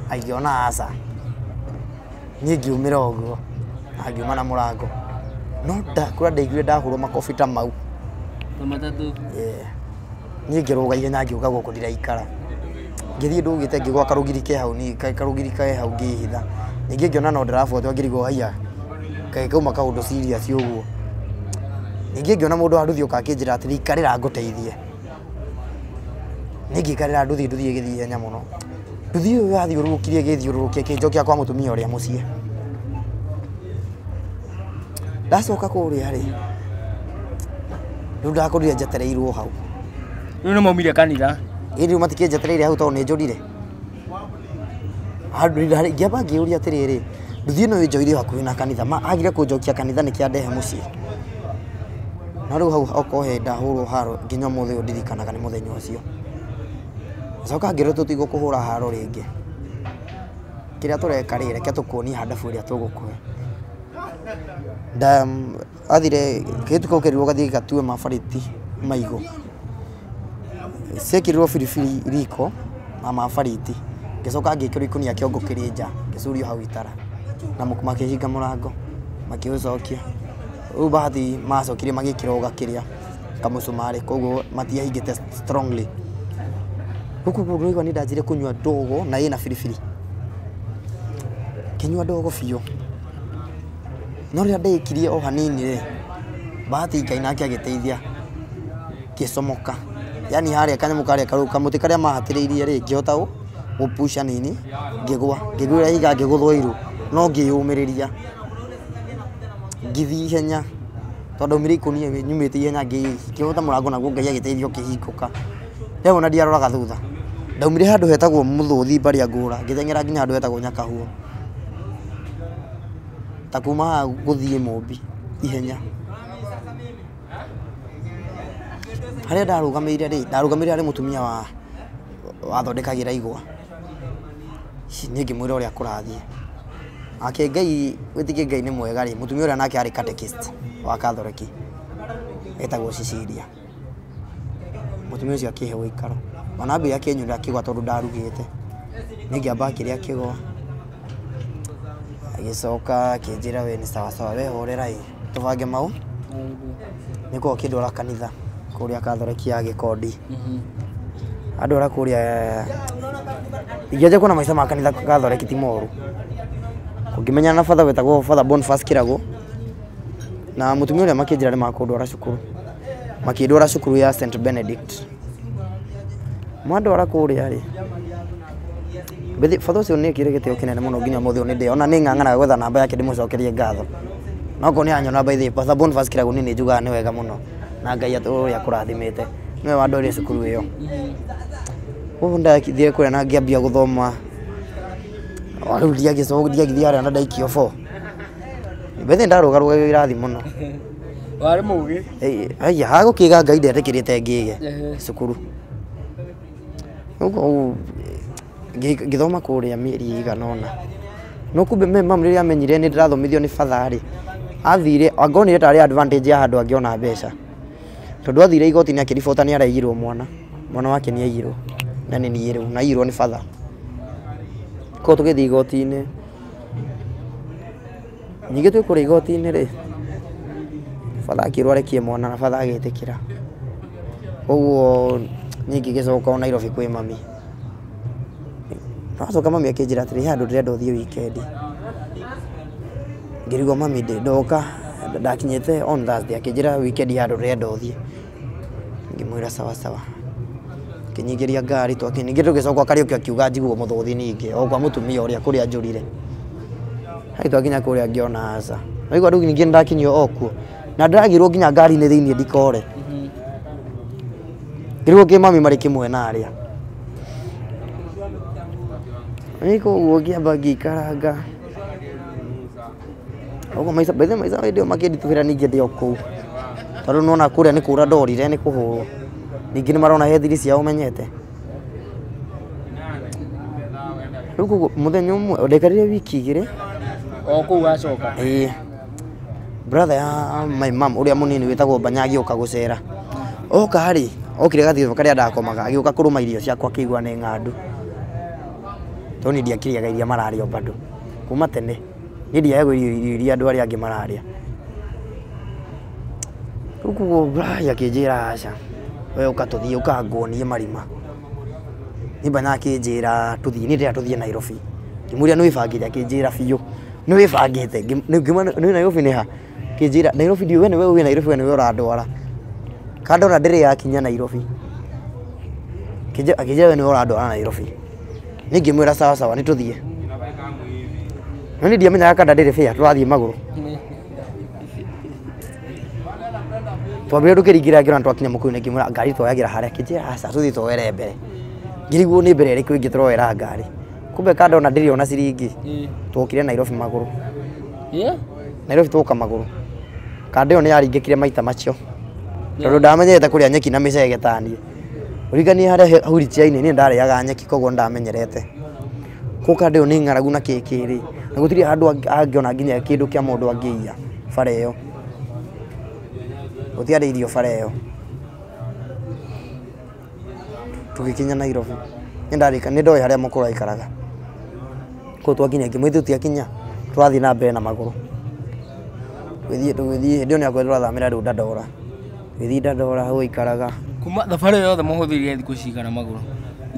aigiona asa ngiumira uguo agiuma na murango no ndakura ndaiguire ndahurwo makobi ta mau matatu ngiruga ihenya ngiuga guku ndiraikara ngithie ndugite ngigwa karugiri ke hau ni karugiri ke hau ngihitha ningi ngiona no ndirabuatwo ngirigwo haiya kai kauma kaundu serious uguo ningi ngiona mundu aruthi uka akinjira atiri ikarira nguteithie ningi ikarira nduthi githie ihenya muno nduthi uyu athiururukirie githiururukia kinjokia kwa mutumia uria mucie ndacoka kuria ri riu ndakorire njetereirwo hau riu ni maumire kanitha riu matikinjetereire hau tondu ni njurire ngiamba ngiuria atiriri nduthi ĩno ĩnjoire hakuhĩ na kanitha agire kũnjokia kanitha nĩkĩandehe mũciĩ na rĩu hau okorwo ndahũrwo haro nginya mũthĩ ũyũ ndirikanaga nĩ mũthenya ũcio coka ngĩrwo tũtigwo kũhũra haro rĩngĩ kĩrĩa tũreka rĩ reke tũkuonie handabu ĩrĩa tũgũkũhe athire kĩtu kau kĩrirwo gathiĩ gatue mabariti maigũ ciekĩrirwo biribiri riko na mabariti ngĩcoka ngĩkĩrwo ikũnia kĩongo kĩrĩ nja ngĩcurio hau itara na makĩhinga mũrango makĩũcokia rĩu bathi macokire magĩkĩra ũgakĩrĩa kamũcumarĩ koguo matiahingĩte strongly huku kũrũigwa nĩ ndanjire kũnyua ndogo na ĩna biribiri kĩnyua ndogo biũ no rĩrĩa ndĩkirie o hanini rĩ bathi Ngai nake agĩteithia kĩcomoka yani harĩa kanyamũ karĩa kamũtĩ karĩa mahatĩrĩirie rĩ ngĩhota gũpusha nini ngĩgũra higa ngĩgũthwo iru no ngĩyũmĩrĩria ngĩthiĩ ihenya tondũ mĩrĩ ikũnia nyumĩte ihenya ngĩhota mũrango naguo Ngai agĩteithia ũkĩhingũka rĩu ona ndiaroraga thutha ndaumire handũ hetagwo Mũthũthi Mbaria Ngũra ngĩteng'era nginya handũ hetagwo Nyakahuo ta kuma haha gũthiĩ Mũmbi ihenya harĩa ndarũgamĩire harĩ mũtumia wathondekagĩra igwa niĩ ngĩmwĩra ũrĩa kũrathiĩ ake Ngai wĩtĩkie Ngai nĩ mwega rĩ mũtumia ũrĩa nake arĩ catechist wa Catholic etagwo Cecilia mũtumia ũcio akĩhe ũikaro ona mbere akĩnyũrĩra kĩgwa tondũ ndarugĩte nĩ ngĩamba kĩrĩa kĩgwa agĩcoka akĩnjĩra we nĩ sawa wehorera tũbange mau nĩko kĩndwara kanitha kũrĩa Catholic ya Gĩkondi andũ ara kũrĩa ingĩaje kuona maica ma kanitha Catholic ti moru ũngĩmenya na father wetagwo Father Boniface Kirago na mũtumia ũrĩa makĩnjĩra nĩ makũndwara cukuru makĩndwara cukuru ya St Benedict mwandwara kũrĩa rĩ bethi father ũcio nĩ kĩrĩ gĩtĩo kĩnene mũno nginya mũthĩ ũyũ nĩ ndĩ ona nĩ ng'ang'anaga gwetha namba yake ndĩmũcokerie ngatho no ko nĩ anyona by the Father Boniface Kirago nĩ njugaga nĩ wega mũno na Ngai ũrĩa kũrathimĩte nĩwe wandorire cukuru ĩyo ũguo ndathire kũrĩa na ngĩambia gũthoma rĩu ndiagĩthiĩ harĩa na ndaikio 4 bethi ndarũgarũga irathi mũno warĩ mũgĩ haya hagũkĩga Ngai ndetĩkĩrĩte ngĩge cukuru ũguo ngĩthoma kũrĩa mĩeri igana ũna no kumbe mamu rĩrĩa amenyire nĩ ndĩrathomithio nĩ father rĩ athire angonire tarĩ advantage ya handũ angĩona mbeca tondũ athire igoti-inĩ akĩribota nĩ araigirwo mwana wake nĩ aigirwo na nĩ niĩ rĩu naigirwo nĩ father ko tũgĩthiĩ igoti-inĩ nyingĩ twĩ kũrĩa igoti-inĩ rĩ father akĩrwo arekie mwana na father agĩtĩkĩra ũguo niĩ ngĩgĩcoka Nairobi kwĩ mami nacoka mami akĩnjĩra atĩrĩ handũ ndĩrenda ũthiĩ weekend ngĩrigwo mami ndoka ndakinyĩte on Thursday akĩnjĩra weekend handũ ndĩrenda ũthiĩ ngĩmwĩra sawa kĩnyingĩria ngari ningĩ tũgĩcoka Kariuki akiuga njiguo Mũthũthi ningĩ o kwa mũtumia ũrĩa kũrĩa njũrire hai twakinya kũrĩa ngĩona aca naigua rĩu ningĩ ndakinyio okuo na ndĩragirwo nginya ngari-inĩ thĩinĩ ndikore ngĩrigwo kĩ mami marĩ kĩmwe na arĩa niko ũguo ngĩamba ngĩikaranga ũguo maica ndio makĩnditũhĩra ningĩ ndĩ o kũu tondũ nona kũrĩa nĩ kũra ndorire nĩ kũhũrwo ningĩ nĩ marona he thiri ciao menyete rĩu mũthenya ũmwe ndekarire wiki igĩrĩ o kũu acoka brother ya my mom ũrĩa mũnini wĩtagwo Banyagi oka gũcera oka rĩ okire gathiĩ karĩa ndakomaga agĩũka kũrũma irio ciakwa akĩigua nĩ ng'andu toni ndiakĩrĩaga iria mararĩa bado kuma tene niĩ ndiaga irio iria andũ arĩa angĩ mararĩa rĩu braya akĩnjĩra aca we ũkatũthiĩ ũkanguonie marima nĩ Banyagi akĩnjĩra tũthiĩ nĩ ndĩrenda tũthiĩ Nairobi ngĩmũria nĩ wĩbangĩte akĩnjĩra biũ nĩ wĩbangĩte nĩ Nairobi nĩ ha akĩnjĩra Nairobi ndiũĩ nĩwe wĩ Nairobi we nĩwe ũrandwara kandora ndĩrĩ yakinya Nairobi akĩnjĩra we nĩwe ũrandwara Nairobi nĩ ngĩmwĩra sawa nĩ tũthiĩ no nĩ ndiamenyaga kana ndĩrĩ fare tũrathiĩ magũrũ twambire tũkĩringĩra ngĩona twakinya mũkũyũ-inĩ ngĩmwĩra ngari twoyagĩra harĩa akĩnjĩra aca tũthiĩ twoere mbere ngĩrigwo nĩ mbere ĩrĩkũ ĩngĩ tũroera ngari kumbe kada ona ndiri ona ciringi twokire Nairobi maguru Nairobi twoka maguru kada ona yaringikire maita macio tondu ndamenyerete kuria nyeki na micege tani urigani haria huritiaini ni ndariaga nyeki koguo ndamenyerete ko kada ona ngaragu na kekiri na gutiri handu angiona nginya kindu kia mundu angiia bara iyo gutiari irio bara iyo tugikinya Nairobi ndarika ni ndoi haria mukuru aikaraga ko twakinya ngimwithu tiakinya twathi na mbere na maguru tugithie ndio ni akwe twathamira riu Dandora githii Dandora hau ikaraga kuma thabari yothe muhuthirie thiku cigana maguru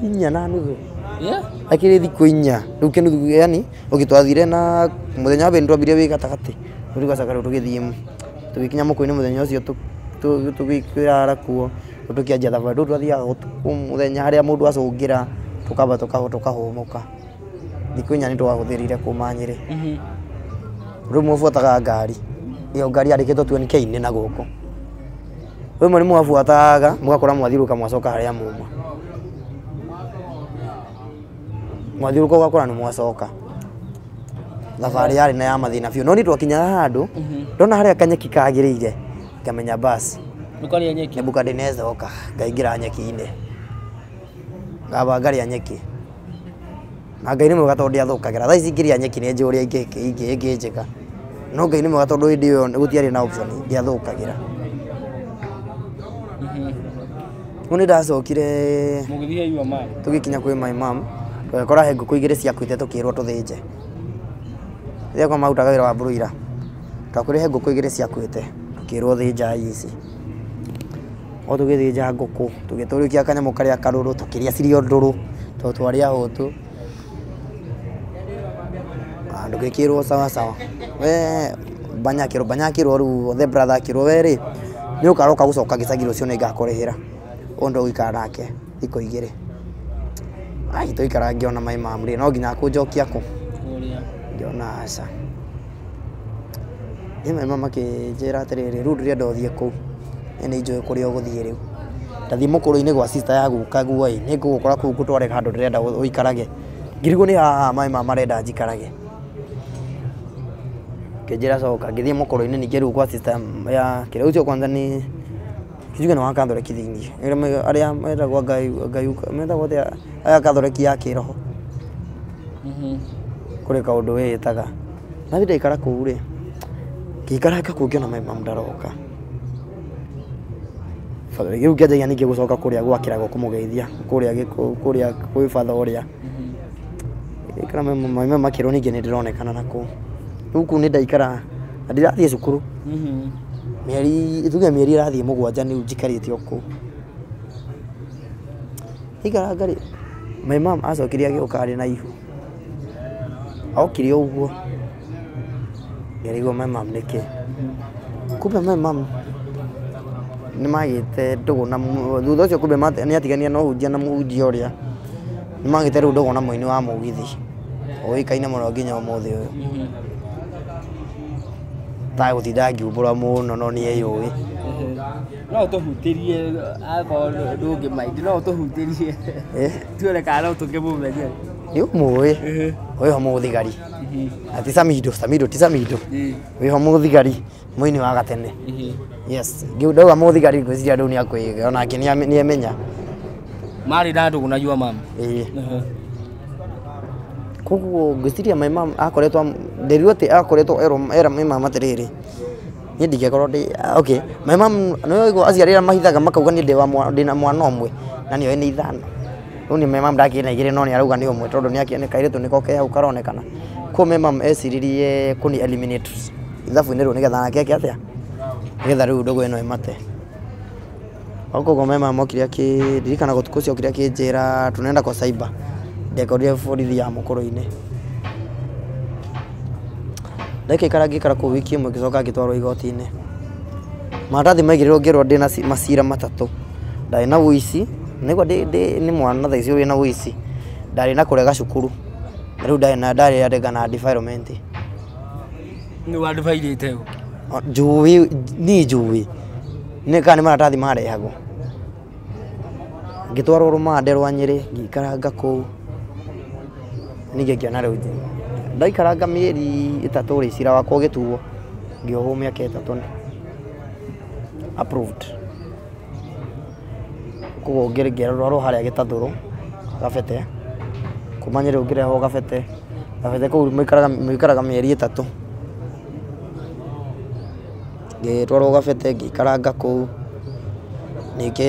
4 na nuthu akiri thiku 4 riu kinuthu yani ugitwathire na muthenya wa ndwambire wi gatagati uri gacakara tugithie tugikinya mukuini muthenya ucio tugikwirara kuo tukianjia thabarĩ rĩu twathiaga ũtukũ mũthenya harĩa mũndũ acũngĩra tukamba tukahũmũka thikũ 4 nĩ twahũthĩrire kuma Nyĩrĩ rĩu mwabuataga ngari iyo ngari yarĩkĩtwo 20K na gũkũ rĩmwe nĩ mwabuataga mũgakora mwathiũrũka mwacoka harĩa muma mwathiũrũka ũgakora nĩ mwacoka thabarĩ yarĩ na ya mathĩna biũ no nĩ twakinyaga handũ ndona harĩa kanyeki kagĩrĩire ngamenya basi Ndukaria nyeki. Nebukadneza oka ngaingira nyeki-inĩ ngaba ngaria nyeki na Ngai nĩ mwega tondũ ndiathũkagĩra thaa ici ingĩria nyeki nĩ njũria ingĩ njega no Ngai nĩ mwega tondũ hĩndĩ ĩyo gũtiarĩ na option ndiathũkagĩra nĩ ndacokire Mũgĩthie yua maĩ tũgĩkinya kwĩ my mom twakora he ngũkũ igĩrĩ ciakuĩte tũkĩrwo tũthĩnje rĩrĩa kwa marutaga wĩra wa broiler twakorire he ngũkũ igĩrĩ ciakuĩte tũkĩrwo thĩnja ici o tugithĩnja ngũkũ tũgĩtũrĩkia kanyamũ karĩa karũrũ tũkĩrĩa cirio ndũrũ tondũ twarĩa hũtũ ndũgĩkĩrwo sawa we banyakĩrwo rĩu the brother akĩrwo we rĩ nĩ ũkaroka gũcoka gĩcagi rũcio nĩ ngakũrĩhĩra ũndũ ũikara nake thikũ igĩrĩ tũikara ngĩona my mom rĩ no nginya akũnjokia kũ ngĩona aca my mom akĩnjĩra atĩrĩrĩ rĩu ndĩrenda ũthiĩ kũu nĩ njũĩ kũrĩa ũgũthiĩ rĩu ndathiĩ mũkũrũ-inĩ gwa sister ya guka guo-ĩ nĩ ngũgũkora kũu ngũtware handũ ndĩrenda ũikarage ngirigwo nĩ haha my mom arenda njikarage kĩnjĩra coka ngĩthiĩ mũkũrũ-inĩ ningĩ rĩu gwa sister ya kĩrĩa ũcio kwanza nĩ kijuge na wakathoreki thĩinĩ arĩa metagwo metagwo aya kathoreki ya kĩroho kũrĩ kaũndũ wĩĩtaga nathi ndaikara kũu rĩ ngĩikaranga kũu ngĩona my mom ndaroka rĩu ngĩanjagia ningĩ gũcoka kũrĩa gwakĩrago kũmũgeithia kũrĩa kwĩ batha ũrĩa ikara my mom akĩrwo ningĩ nĩ ndĩronekana nakũu rĩu kũu nĩ ndaikara na ndirathiĩ cukuru tuge mĩeri ĩrathiĩ 7 rĩu njikarĩte o kũu ikaranga rĩ my mom acokire agĩũka arĩ na ihu okire ũguo ngĩrigwo my mom nĩkĩ kumbe my mom nĩ magĩte ndũgũ na thutha ũcio kumbe nĩ atigania na ũhunjia na mũhunjia ũrĩa nĩ magĩte rĩu ndũgũ na mũini wa mũgithi ũĩkaine mũno nginya ũmũthĩ ũyũ tagũtinda ngiumbũra mũno no nĩ eyũĩ no ũtũhutĩrie akorwo ndũngĩ maindi no ũtũhutĩrie tuone kana no tũngĩmũmenya nĩũmũĩ wĩho mũthigari ati Samido ti Samido wĩho mũthigari mũini wa gatene yes ndauga mũthigari ngwĩciria rĩu nĩ akwĩga onake nĩ emenya marĩ na ndũgũ na yua mama koguo ngwĩciria my mom akoretwo nderirwo atĩ akoretwo era my mom atĩrĩrĩ niĩ ndingĩkorwo okay my mom nĩwaigua aciarĩ mahithaga makauga nĩ ndĩna mwana ũmwe na nĩoĩ nĩ 5 rĩu nĩ my mom ndakĩna igĩrĩ no nĩ arauga nĩ ũmwe tondũ nĩ akĩoneka kairĩtu nĩko ke hau karonekana ko my mom eciririe kũni eliminate ithabu-inĩ rĩu nĩgetha nake eke atĩa nĩgetha rĩu ndũgũ ĩno ĩmate koguo my mom okire akĩririkana gũtukũ ũcio okire akĩnjĩra tunaenda kwa cyber ndekorire borithi ya mũkũrũ-inĩ ndagĩikara kũu wiki ĩmwe ngĩcoka ngĩtwarwo igoti-inĩ maratathi maigĩrĩrwo ngĩrwo ndĩna macira matatũ ndarĩ na ũici nĩguo nĩ mwana thaa icio wĩna ũici ndarĩ na kũrega cukuru na rĩu ndarĩ arega na defilement nĩ wandibairĩte njũĩ nĩ kana nĩ maratathi marehagwo ngĩtwarwo rũmande rwa Nyĩrĩ ngĩikaranga kũu ningĩ ngĩona rĩu ndaikaranga mĩeri 3 rĩ cira wakwa ũgĩtuo ngĩohwo mĩaka 3 approved koguo ngĩrorwo harĩa Gĩtathũrũ Gabete kuma Nyĩrĩ ngĩrehwo Gabete kũu mũikaraga mĩeri 3 ngĩtwarwo Gabete ngĩikaranga kũu ningĩ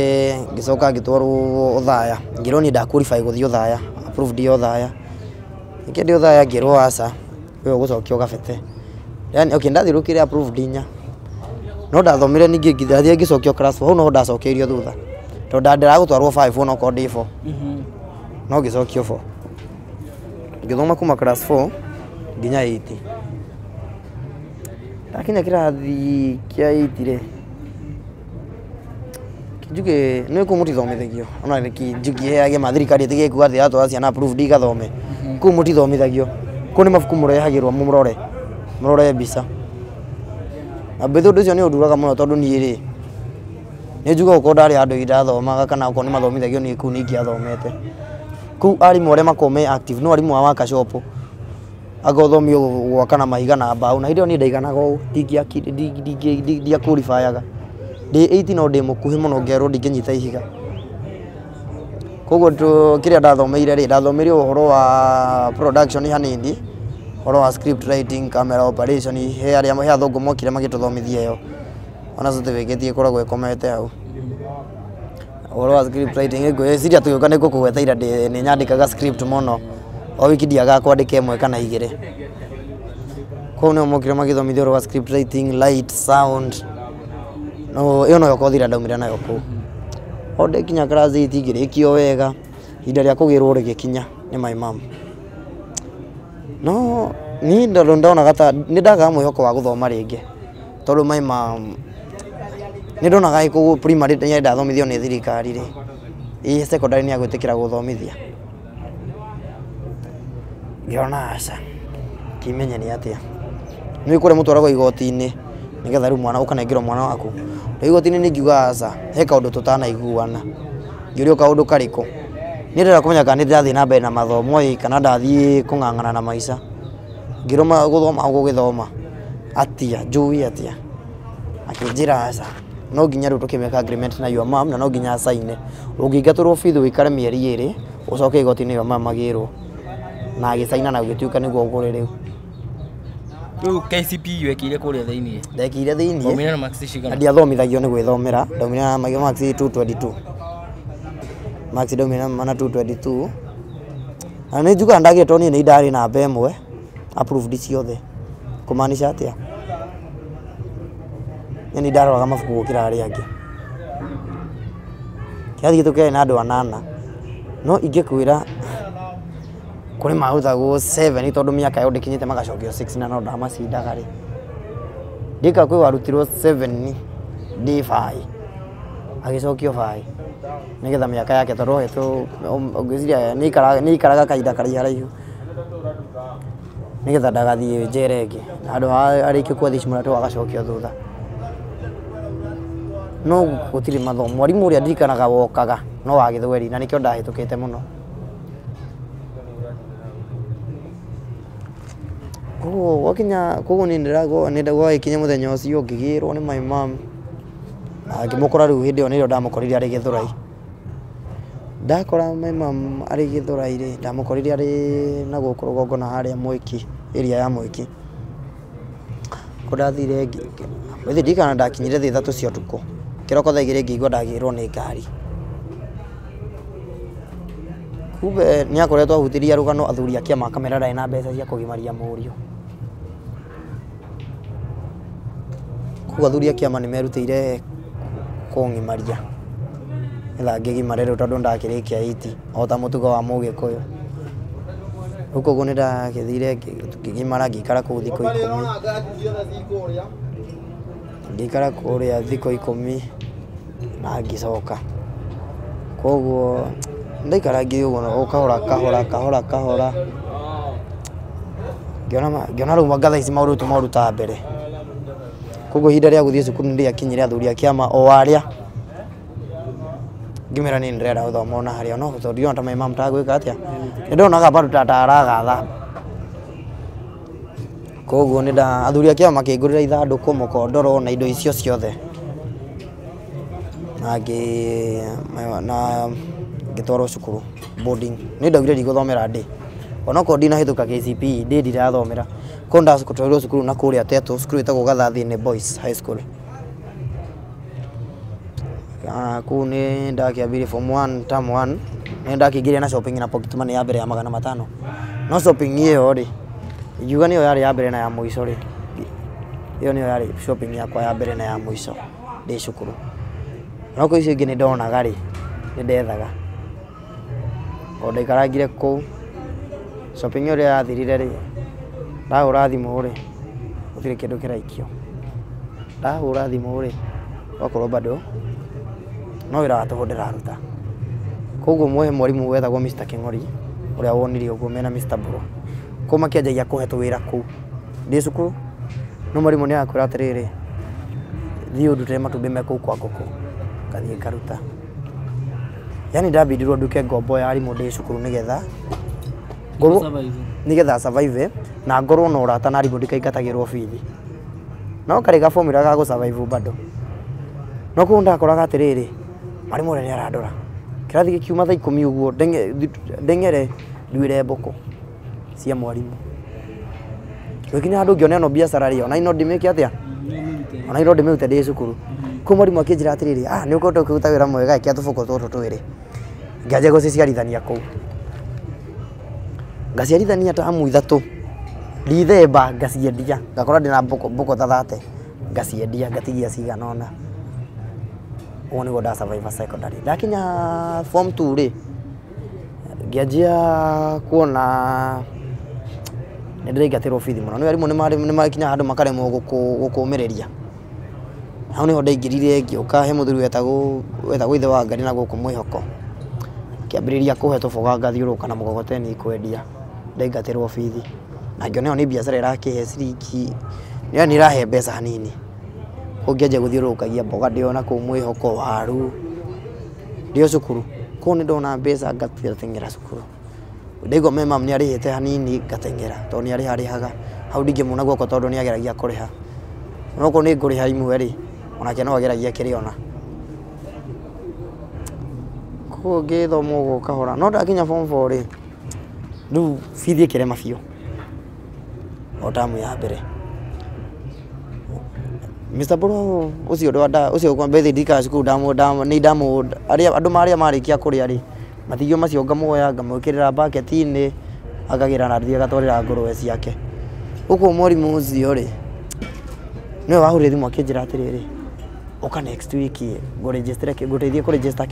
ngĩcoka ngĩtwarwo Othaya ngĩrwo niĩ ndaqualify gũthiĩ Othaya approved yo Othaya ningĩ ndĩ Othaya ngĩrwo aca we ũgũcokio Gabete yani okay ndathirũkire approved inya no ndathomire ningĩ ngĩthiĩ ngĩcokio class 4 hau no ndacokeirio thutha tondũ ndĩragũtwarwo 5 no ko D4 no ngĩcokio 4 ngĩthoma kuma class 4 nginya 8 ndakinya kĩrathi kĩa 8 rĩ njuge nĩ kũmũtithomithagio ona njugiage mathirikari ĩtige kuga atĩ atwa ciana approved igathome kũmũtithomithagio kũ nĩ mabuku mũrehagĩrwo mũrore mbica na betho ũndũ ũcio nĩ ũnduraga mũno tondũ niĩ rĩ nĩ njuga ũkorwo ndarĩ handũ irathomaga kana ũkorwo nĩ mathomithagio niĩ kũu ningĩathomete kũu arimũ arĩa makorwo active no arimũ a waka shop agathomio gwaka na mahiga na mbaũ na hĩndĩ ĩyo niĩ ndaiganaga ũũ ndiaqualifyaga ndĩ 8 no ndĩ mũkuhĩ mũno ngerwo ndingĩnyita ihiga koguo kĩrĩa ndathomeire rĩ ndathomeire ũhoro wa production hanini ũhoro wa script writing camera operation he athũngũ mokire magĩtũthomithia ĩyo ona certificate ĩkoragwo ĩkomete hau ũhoro wa script writing ngwĩciria tũgĩũka nĩ ngũkũgweteira nĩ nyandĩkaga script mũno o wiki ndiaga kwandĩka ĩmwe kana 2 koguo nĩo mokire magĩthomithia ũhoro wa script writing light sound no ĩyo no yokothira ndaumire nayo kũu o ndĩkinya class 8 ngĩrĩkio wega ihinda rĩa kũgĩrwo rĩgĩkinya nĩ my mom no niĩ ndonaga ta nĩ ndagaga mwĩhoko wa gũthoma rĩngĩ tondũ my mom nĩ ndonaga kũu primary nĩ ndathomithio nĩ thirikari rĩ ĩ secondary nĩ agwĩtĩkĩra gũthomithia ngĩona aca kĩmenye nĩ atĩa nĩ kũrĩa mũtwaragwo igoti-inĩ nĩgetha rĩu mwana ũkanengerwo mwana waku igoti-inĩ nĩ ngiuga aca he kaũndũ tũtanaiguana ngĩũrio kaũndũ karĩkũ niĩ ndĩrenda kũmenya kana nĩ ndĩrathiĩ na mbere na mathomo ĩ kana ndathiĩ kũng'ang'ana na maica ngĩrũma gũthoma gũgĩthoma atĩa njũĩ atĩa akĩnjĩra aca no nginya rĩu tũkĩmeka agreement na your mom na no nginya acaine ũngĩingatũrwo bithi ũikare mĩeri 2 ũcoke igoti-inĩ your mom agĩrwo na agĩcaina na gũgĩtuĩka nĩguo ũgũrĩ rĩu rĩu KCPE wekire kũrĩa thĩinĩ ndekire thĩinĩ waumire na marks cigana ndiathomithagio nĩ gwĩthomera ndaumire na marks 222 marks ndaumire na 222 na nĩ njugaga ndagĩtwo niĩ nĩ ndarĩ namba ĩmwe approved ciothe kũmaanisha atĩa nĩ ndaroraga mabuku gũkĩra arĩa angĩ kĩrathi gĩtũ kĩarĩ na andũ 8 no ingĩkwĩra kũrĩ mahũthagwo 7 tondũ mĩaka yao ndĩkinyĩte magacokio 6 na no ndamacindaga rĩ ndĩka kwĩ warutirwo 7 D 5 agĩcokio 5 nĩgetha mĩaka yake tondũ hetwo ngwĩciria nĩ ikaraga kahinda karaiharaihu nĩgetha ndagathiĩ njera ĩngĩ handũ arĩkio kwathi cimũratwo agacokio thutha no gũtirĩ mathomo mwarimũ ũrĩa ndirikanaga wokaga no wa Gĩthweri na nĩkĩo ndahĩtũkĩte mũno koguo nĩ ndĩragwa ikinya mũthenya ũcio ngĩgĩrwo nĩ my mom ngĩmũkora rĩu hĩndĩ ĩyo nĩrĩo ndamũkorire arĩ Gĩthũrai ndakora my mom arĩ Gĩthũrai rĩ ndamũkorire arĩ na gũkũ rũgongo na harĩa Mwĩki area ya Mwĩki kũndathire ngĩthi ndikana ndakinyire thĩ 3 cia ũtukũ kĩroko thaa 2 ngĩigua ndagĩrwo nĩ ngari kumbe nĩ akoretwo ahutĩria rũgano athuri a kĩama kamera ndarĩ na mbeca cia kũgimaria mũriũ koguo athuri a kĩama nĩ merutĩire kũngimaria nĩgetha ngĩgimare rĩu tondũ ndakĩrĩkia 8 o ta mũtugo wa Mũgĩkũyũ rĩu koguo nĩ ndagĩthire ngĩgimara ngĩikara kũu thikũ 10 ngĩikara kũrĩa thikũ 10 na ngĩcoka koguo ndaikara ngĩũguo kahora ngĩona rĩu ngatha ici maũndũ ta mbere koguo ihinda rĩa gũthiĩ cukuru nĩ rĩakinyire athuri a kĩama o arĩa ngimera ni ndrenda guthoma ona haria no to ndiona ta my mom tagwika atia ndonaga bado tataragatha koguo ni nda athuri akia makingurira ithanduku mukondoro na indo icio ciothe na ngitwarwo cukuru boarding ni ndagire guthomera ndi onako ndina hituka KCP ndi ndirathomera ko ndacukutwarwo cukuru na kuria Teto cukuru itagwo Gathathini Boys High School ku ni ndakiambire form 1 term 1 ni ndakingire na shopping na pocket money ya mbere ya 500 no shopping iyo ri yuga niyo yari ya mbere na ya muico ri iyo niyo yari shopping yakwa ya mbere na ya muico ndi cukuru no ko icio ingi ni ndonaga ri ni ndethaga o ndaikarangire ku shopping iyo yathirire ri ndahura thimu ri gutire kindu kiraikio ndahura thimu ri wakorwo bado no wira watu ndiraruta koguo mwe mwarimu wethagwo Mr King'ori uria wonirie uguo mena Mr Bro ko makianjagia kuhetwo wira ku ndi cukuru no mwarimu ni akwira atiriri thii ndute matumbi me kuu kwa ngũkũ kathie karuta yani ndabindirwo nduke ngombo ya arimu ndi cukuru nigetha ngorwo nigetha survive na ngorwo na urata na arimu ndikaingatagirwo bithi no kari ga formula ga survive bado no ko ndakoraga atiriri marimu ni arandora kirathi gikiuma thaa 10 uguo ndengere nduire mboko cia mwarimu wikinya andu ngione no biacara rio na ino ndimike atia ona ino ndimute ndi cukuru ko mwarimu akinjira atiriri ni ukoto kuruta wira mwega kia tuboko toto twiri ngaje guciciarithania kuu ngaciarithania tamu ithatu ndithemba ngaciendia ngakora ndina mboko thathate ngaciendia ngatigia cigana ona oni goda survive secondary ndakinya form 2 ri ngianjia kuona ndiraingatirwo bithi muno ni arimu ni makinya handu makaremwo gukumireria hau niho ndaingirire ngioka he muthuri wetagwo ithe wa ngari na guku mwihoko kiambiriria kuhe tuboga ngathiuruka na mugogoteni kwendia ndaingatirwo bithi na ngioneo ni biacara irakihe ciringi ni irahe mbeca hanini ungiaje guthiurukagia mboga ndiona ku mwihoko waru ndio cukuru ko ni ndona mbeca ngatengera cukuru ndigo mema ni arihite hanini ngatengera to ni arihaga hau ndingimuna guoko tondu ni ageragia kuriha noko ni nguriha imwe ri onake no ageragia kiriona ko ngithomo go kahora no ndakinya form 4 ri ndu bithi kirema biu o tamu ya mbere Mr Bro ucio ndwanda ucio kwa mbethi ndika cukuru ndamu aria andu maria marikia kuria ri mathigio macio ngamuoya ngamwikirira bucket-ini akagira na thia gatwarira ngũrũwe ciake uko mwarimu ucio ri niwe wahurire thimu akinjira atiriri uka next week nguteithie ku register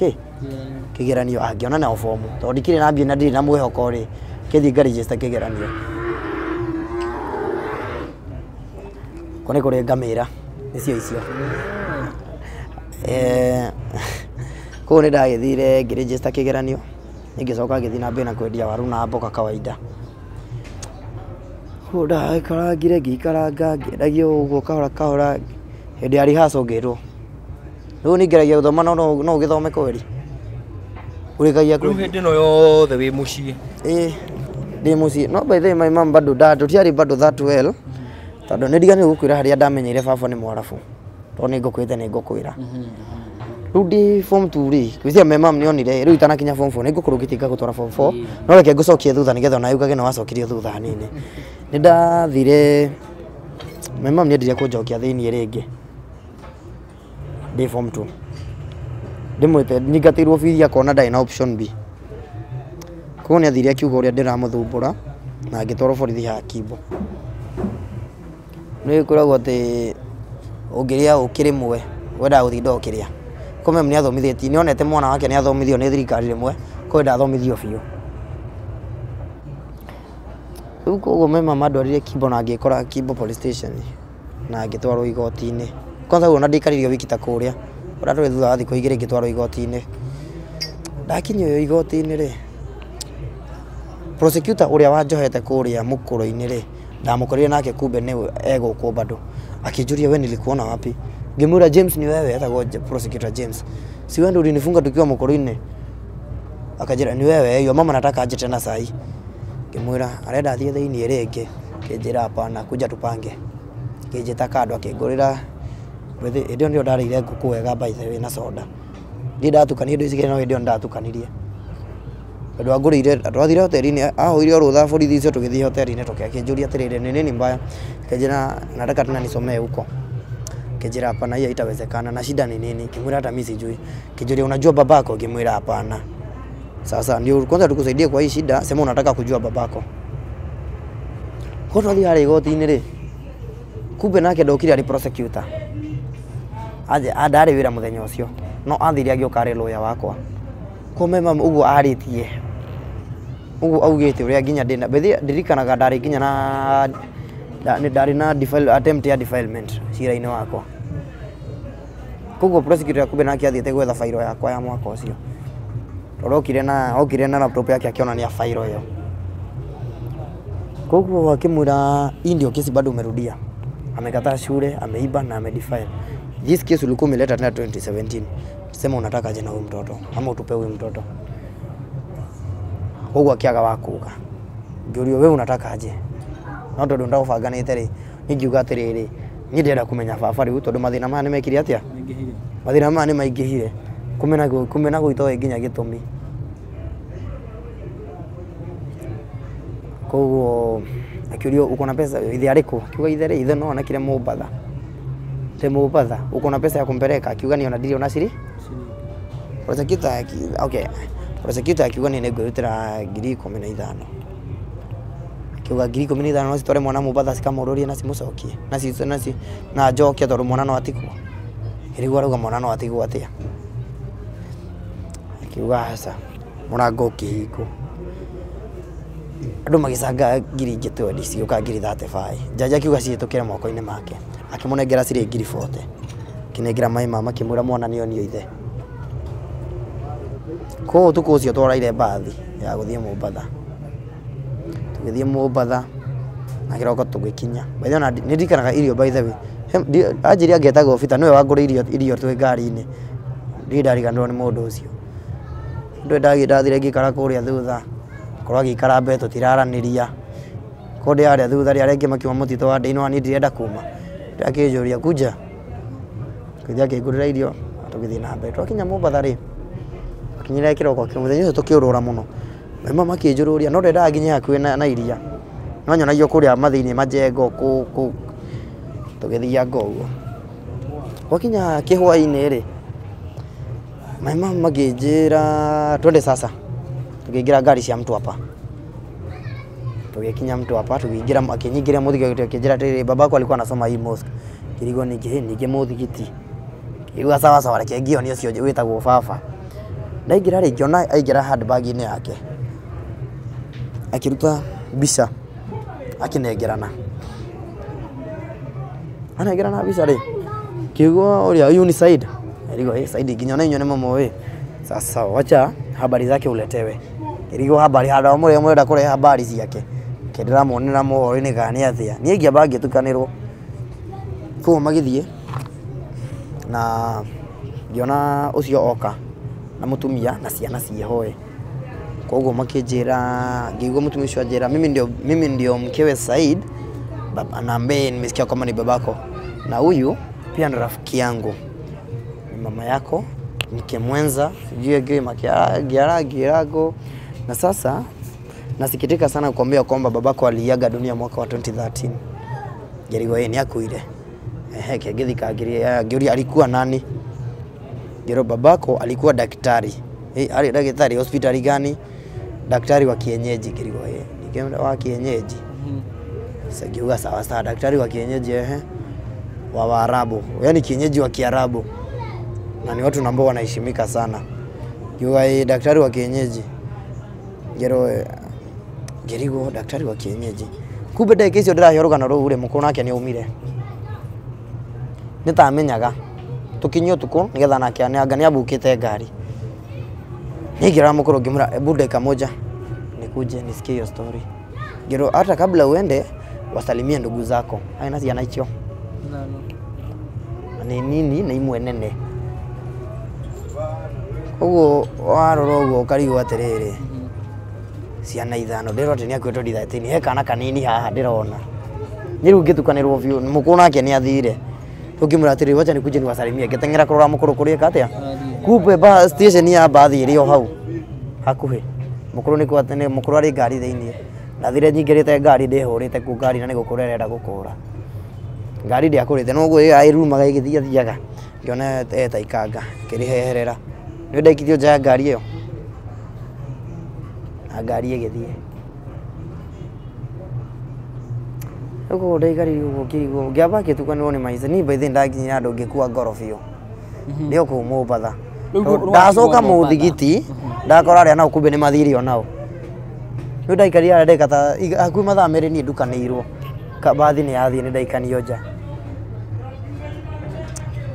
kigeranio angiona na form to ndikire na mbia na ndiri na mwihoko ri kithi nga register kigeranio kone kore ngamira icio ko ni ndagithire ngiregister kigeranio ngicoka ngithi na mbere na kwendia waru na mboga kawaida ko ndakarangire ngikaranga ngiendagio uguo kahora hindi ari haso ngirwo riu ni ngeragia guthoma no githome kweri urikagia ku hindi no yothe wi mucii ndi mucii no by the way my mom bado tutiari bado that well tondu ni ndigani gukwira haria ndamenyeire baba ni mwarabu to ni ngukwite ni ngukwira riu ndi form 2 ri kwithia my mom ni onire riu itanakinya form 4 ni ngukurugitinga gutwara form 4 no reke ngucokie thutha nigetha na yugage no wacokirio thutha hanini ni ndathire my mom ni endirie kunjokia thiini ringi ndi form 2 ndimwite ningatirwo bithi akona ndai na option B ko ni athire akiuga uria ndiramuthumbura na ngitwarwo borithi ha Kimbo ni kuragwo ati ungiria ukirimwe wenda guthinda ukiria kome mni athomithetie ni onete mwana wake ni athomithio ni thirikari rimwe ko ndathomithio biu uko mema madwarire Kimbo na ngikora Kimbo police station na ngitwarwo igoti-ini kwanza ona ndikaririo wiki ta kuria ora tuli thutha wa thikũ igĩrĩ ngitwarwo igoti-ini ndakinyio igoti-ini ri prosecutor uria wanjohete kuria mukuru-ini ri ndamukorire nake kumbe ni egũkũ bado akinjuria we nilikuona wapi ngimwira James ni wewe etagwo prosecutor James si wewe ndio ulinifunga tukiwa mkoroini. Akajira ni wewe hiyo mama nataka aje tena saa hii. Kimwira arenda athie thiini rĩngĩ kĩnjĩra hapana kuja tupange. Kĩnjĩta kando akĩngũrĩra wethi ndio ndio ndarĩire ngũkũ wega by the way na soda. Ndi ndatukanire indo ici no ndio ndatukanirie. Andũ angũrĩire twathire hoteli-inĩ ahoire rũtha borithi icio tũgĩthiĩ hoteli-inĩ tũkĩakĩnjũria atĩrĩrĩ nĩ nini mbaya. Kĩnjĩra nataka tena nisomee huko. Kĩnjĩra hapana hiyo haitawezekana na shida ni nini? Kimwira hata mimi sijui. Kĩnjũria unajua babako? Kimwira hapana. Sasa ndio kwanza tukusaidie kwa hii shida, sema unataka kujua babako. Kwa nini hali igoti-inĩ rĩ? Kumbe nake ndokire ari prosecutor. Aje adare wira muthenya ucio. No athiri agioka ari lawyer wakwa. Kome mama uguo aritie. Uguo augite uria nginya ndina. Bethi ndirikanaga ndari nginya na ndari na attempt ya defilement cira-inĩ wakwa. Koguo prosecutor kumbe nake athiete gwetha fairo yakwa ya mwaka ucio. Okire na laptop yake akionania failo hiyo. Koguo wakimwira ndio kesi bado umerudia. Amekataa shule, ameiba na amedefile. This case ulikuwa umeleta tena 2017. Sema unataka aje na huyu mtoto ama utupe huyu mtoto. Koguo akiaga wakuga. Ngiurio wewe unataka aje? No tondu ndagũbanganĩte rĩ, ningiuga atĩrĩrĩ, niĩ ndĩrenda kũmenya baba rĩu tondu mathĩna maya nĩmekire atĩa? Mathĩna maya nĩmaingĩhire. Kumena gwitoe nginya gĩtũmi. Koguo akiurio uko na pesa ithe ariko? Akiuga ithe no anakire Mombasa. Te Mombasa uko na pesa ya kumpeleka? Akiuga niona ndiri ona siri. Prosecutor okay. Prosecutor akiuga ni negurutira 15,000. Akiuga 15,000 no citware mwana Mombasa cikamururie na cimucokie. Na njokia tondu mwana no atikwo. Irigwa ruga mwana no atigwo atia. Akiuga hasa murango kihiko. Andu magicanga ngiri ngitwe cioka ngiri 35. Jaja akiuga ciitukire moko-inĩ make. Akimunengera ciri ngiri 40. Kinengera mai mama kimura mwana nio ithe. Ko tuko ucio twaraire bathi ya guthie Mombasa. Tugithie Mombasa na kiroko tugikinya. Baitha na ndirikanaga irio by the way. Ajiri agetaga ofita niwe wangure irio twi ngari-inĩ. Ndariganirwo nĩ mũndũ ũcio. Ndu ndathire ngikara kuria thutha. Korwo agikara mbe tutiraranĩria. Ko ndiaria thutha ria rĩngĩ makiuma mũtitũ wa Ndĩino ani ndirenda kuma. Ndakijuria kuja. Kuthia akigurira irio tugithie na mbere. Twakinya Mombasa ri. Kinyira kiroko kimuthenya ucio tukiurura muno. Mama makijururia no ndenda nginya hakuhi na iria. No nyonagia kuria mathini majengo ku tugithia ngoguo. Wakinya kihwa-inĩ ri. Mama magĩnjĩra twende sasa. Tukiingira ngari cia mtu hapa. Tukikinya mtu hapa tukiingira akinyingira muthigiti akijira tiri babako alikuwa anasoma hii mosque. Kirigo nige muthigiti. Kiuga sawa sawa reke ngio ni ucio witagwo baba. Ndaingira ri ngiona aingira handbag-inĩ yake. Akiruta mbica akinengerana. Anengerana mbica ri. Kiugo uria Uniside. Kirigo Saidi nginya na inyone mama we. Sasa wacha habari zake uletewe. Kirigo habari hada omwe mwenda kureha habari ciake. Kendera monera mohoro-inĩ gani athia. Niĩ ngĩamba ngĩtukanĩrwo. Kuo magithie na ngiona ucio oka na mutumia na ciana ciehoe. Koguo makĩnjĩra ngĩigua mutumia ucio anjĩra mimi ndio mkewe Said baba na ambaye nimesikia kama ni babako na huyu pia ndo rafiki yangu. Mama yako mke mwenza sijui ngei makiarago na sasa nasikitika sana kuambia kwamba babako aliaga dunia mwaka wa 2013. Gerigo yeye ni akuire. Kegethika ngĩũria alikuwa nani? Ngero babako alikuwa daktari. Ali daktari hospitali gani? Daktari wa kienyeji Gerigo yeye. Nikienda wa kienyeji. Sasa ngiuga sawa sawa daktari wa kienyeji wa Waarabu. Yaani kienyeji wa Kiarabu. Na ni watu ambao wanaheshimika sana. Yeye daktari wa kienyeji. Gerigo daktari wa kienyeji. Kumbe ndeke icio ndirahioroga na rũhure mũkũ nake ni aumire. Nitamenyaga tukinyo tuko nigetha nake anga ni abukite ngari. Nigira mukuru ngimura hebu dakika moja nikuje nisikie hiyo story. Gero hata kabla uende wasalimie ndugu zako. Haina ciana icio. Ni nini na imwe nene. Koguo warora ũguo ũkarigwo atĩrĩrĩ ciana ithano ndĩrona nĩ akwĩtwo dithatini he kana kanini haha ndĩrona nĩ rĩu ngĩtukanĩrwo biũ mũkũrũ nake nĩ athire tũkĩmwĩra atĩrĩrĩ wacha nikuje niwasalimie ngĩteng'era kũrora mũkũrũ kũrĩa katĩa kumbe bus station ya bathi ĩrĩ o hau hakuhĩ mũkũrũ nĩ kwatene mũkũrũ arĩ ngari thĩinĩ ndathire nyingĩrĩte ngari ndĩhũrĩte ku ngari na nĩ gũkũra arenda gũkũra ngari ndĩakũrĩte no ũguo ĩrumaga ĩgĩthiathiaga ngĩona eta ikanga kĩrĩheherera nĩ ndaikithio nja ya ngari ĩyo na ngari ĩgĩthiĩ ũguo ndaikarire ũguo kĩrigwo ngĩamba ngĩtukanĩrwo nĩ maica niĩ by the ndakinyira andũ ngĩkua ngoro biũ ndĩ o kũu Mũmbatha ndacoka mũthigiti ndakora arĩa nao kumbe nĩ mathire o nao rĩu ndaikarire arĩa ndeka ta hakuhĩ mathaa merĩ niĩ ndukanĩirwo bathi nĩ yathiĩ nĩ ndaikanio nja.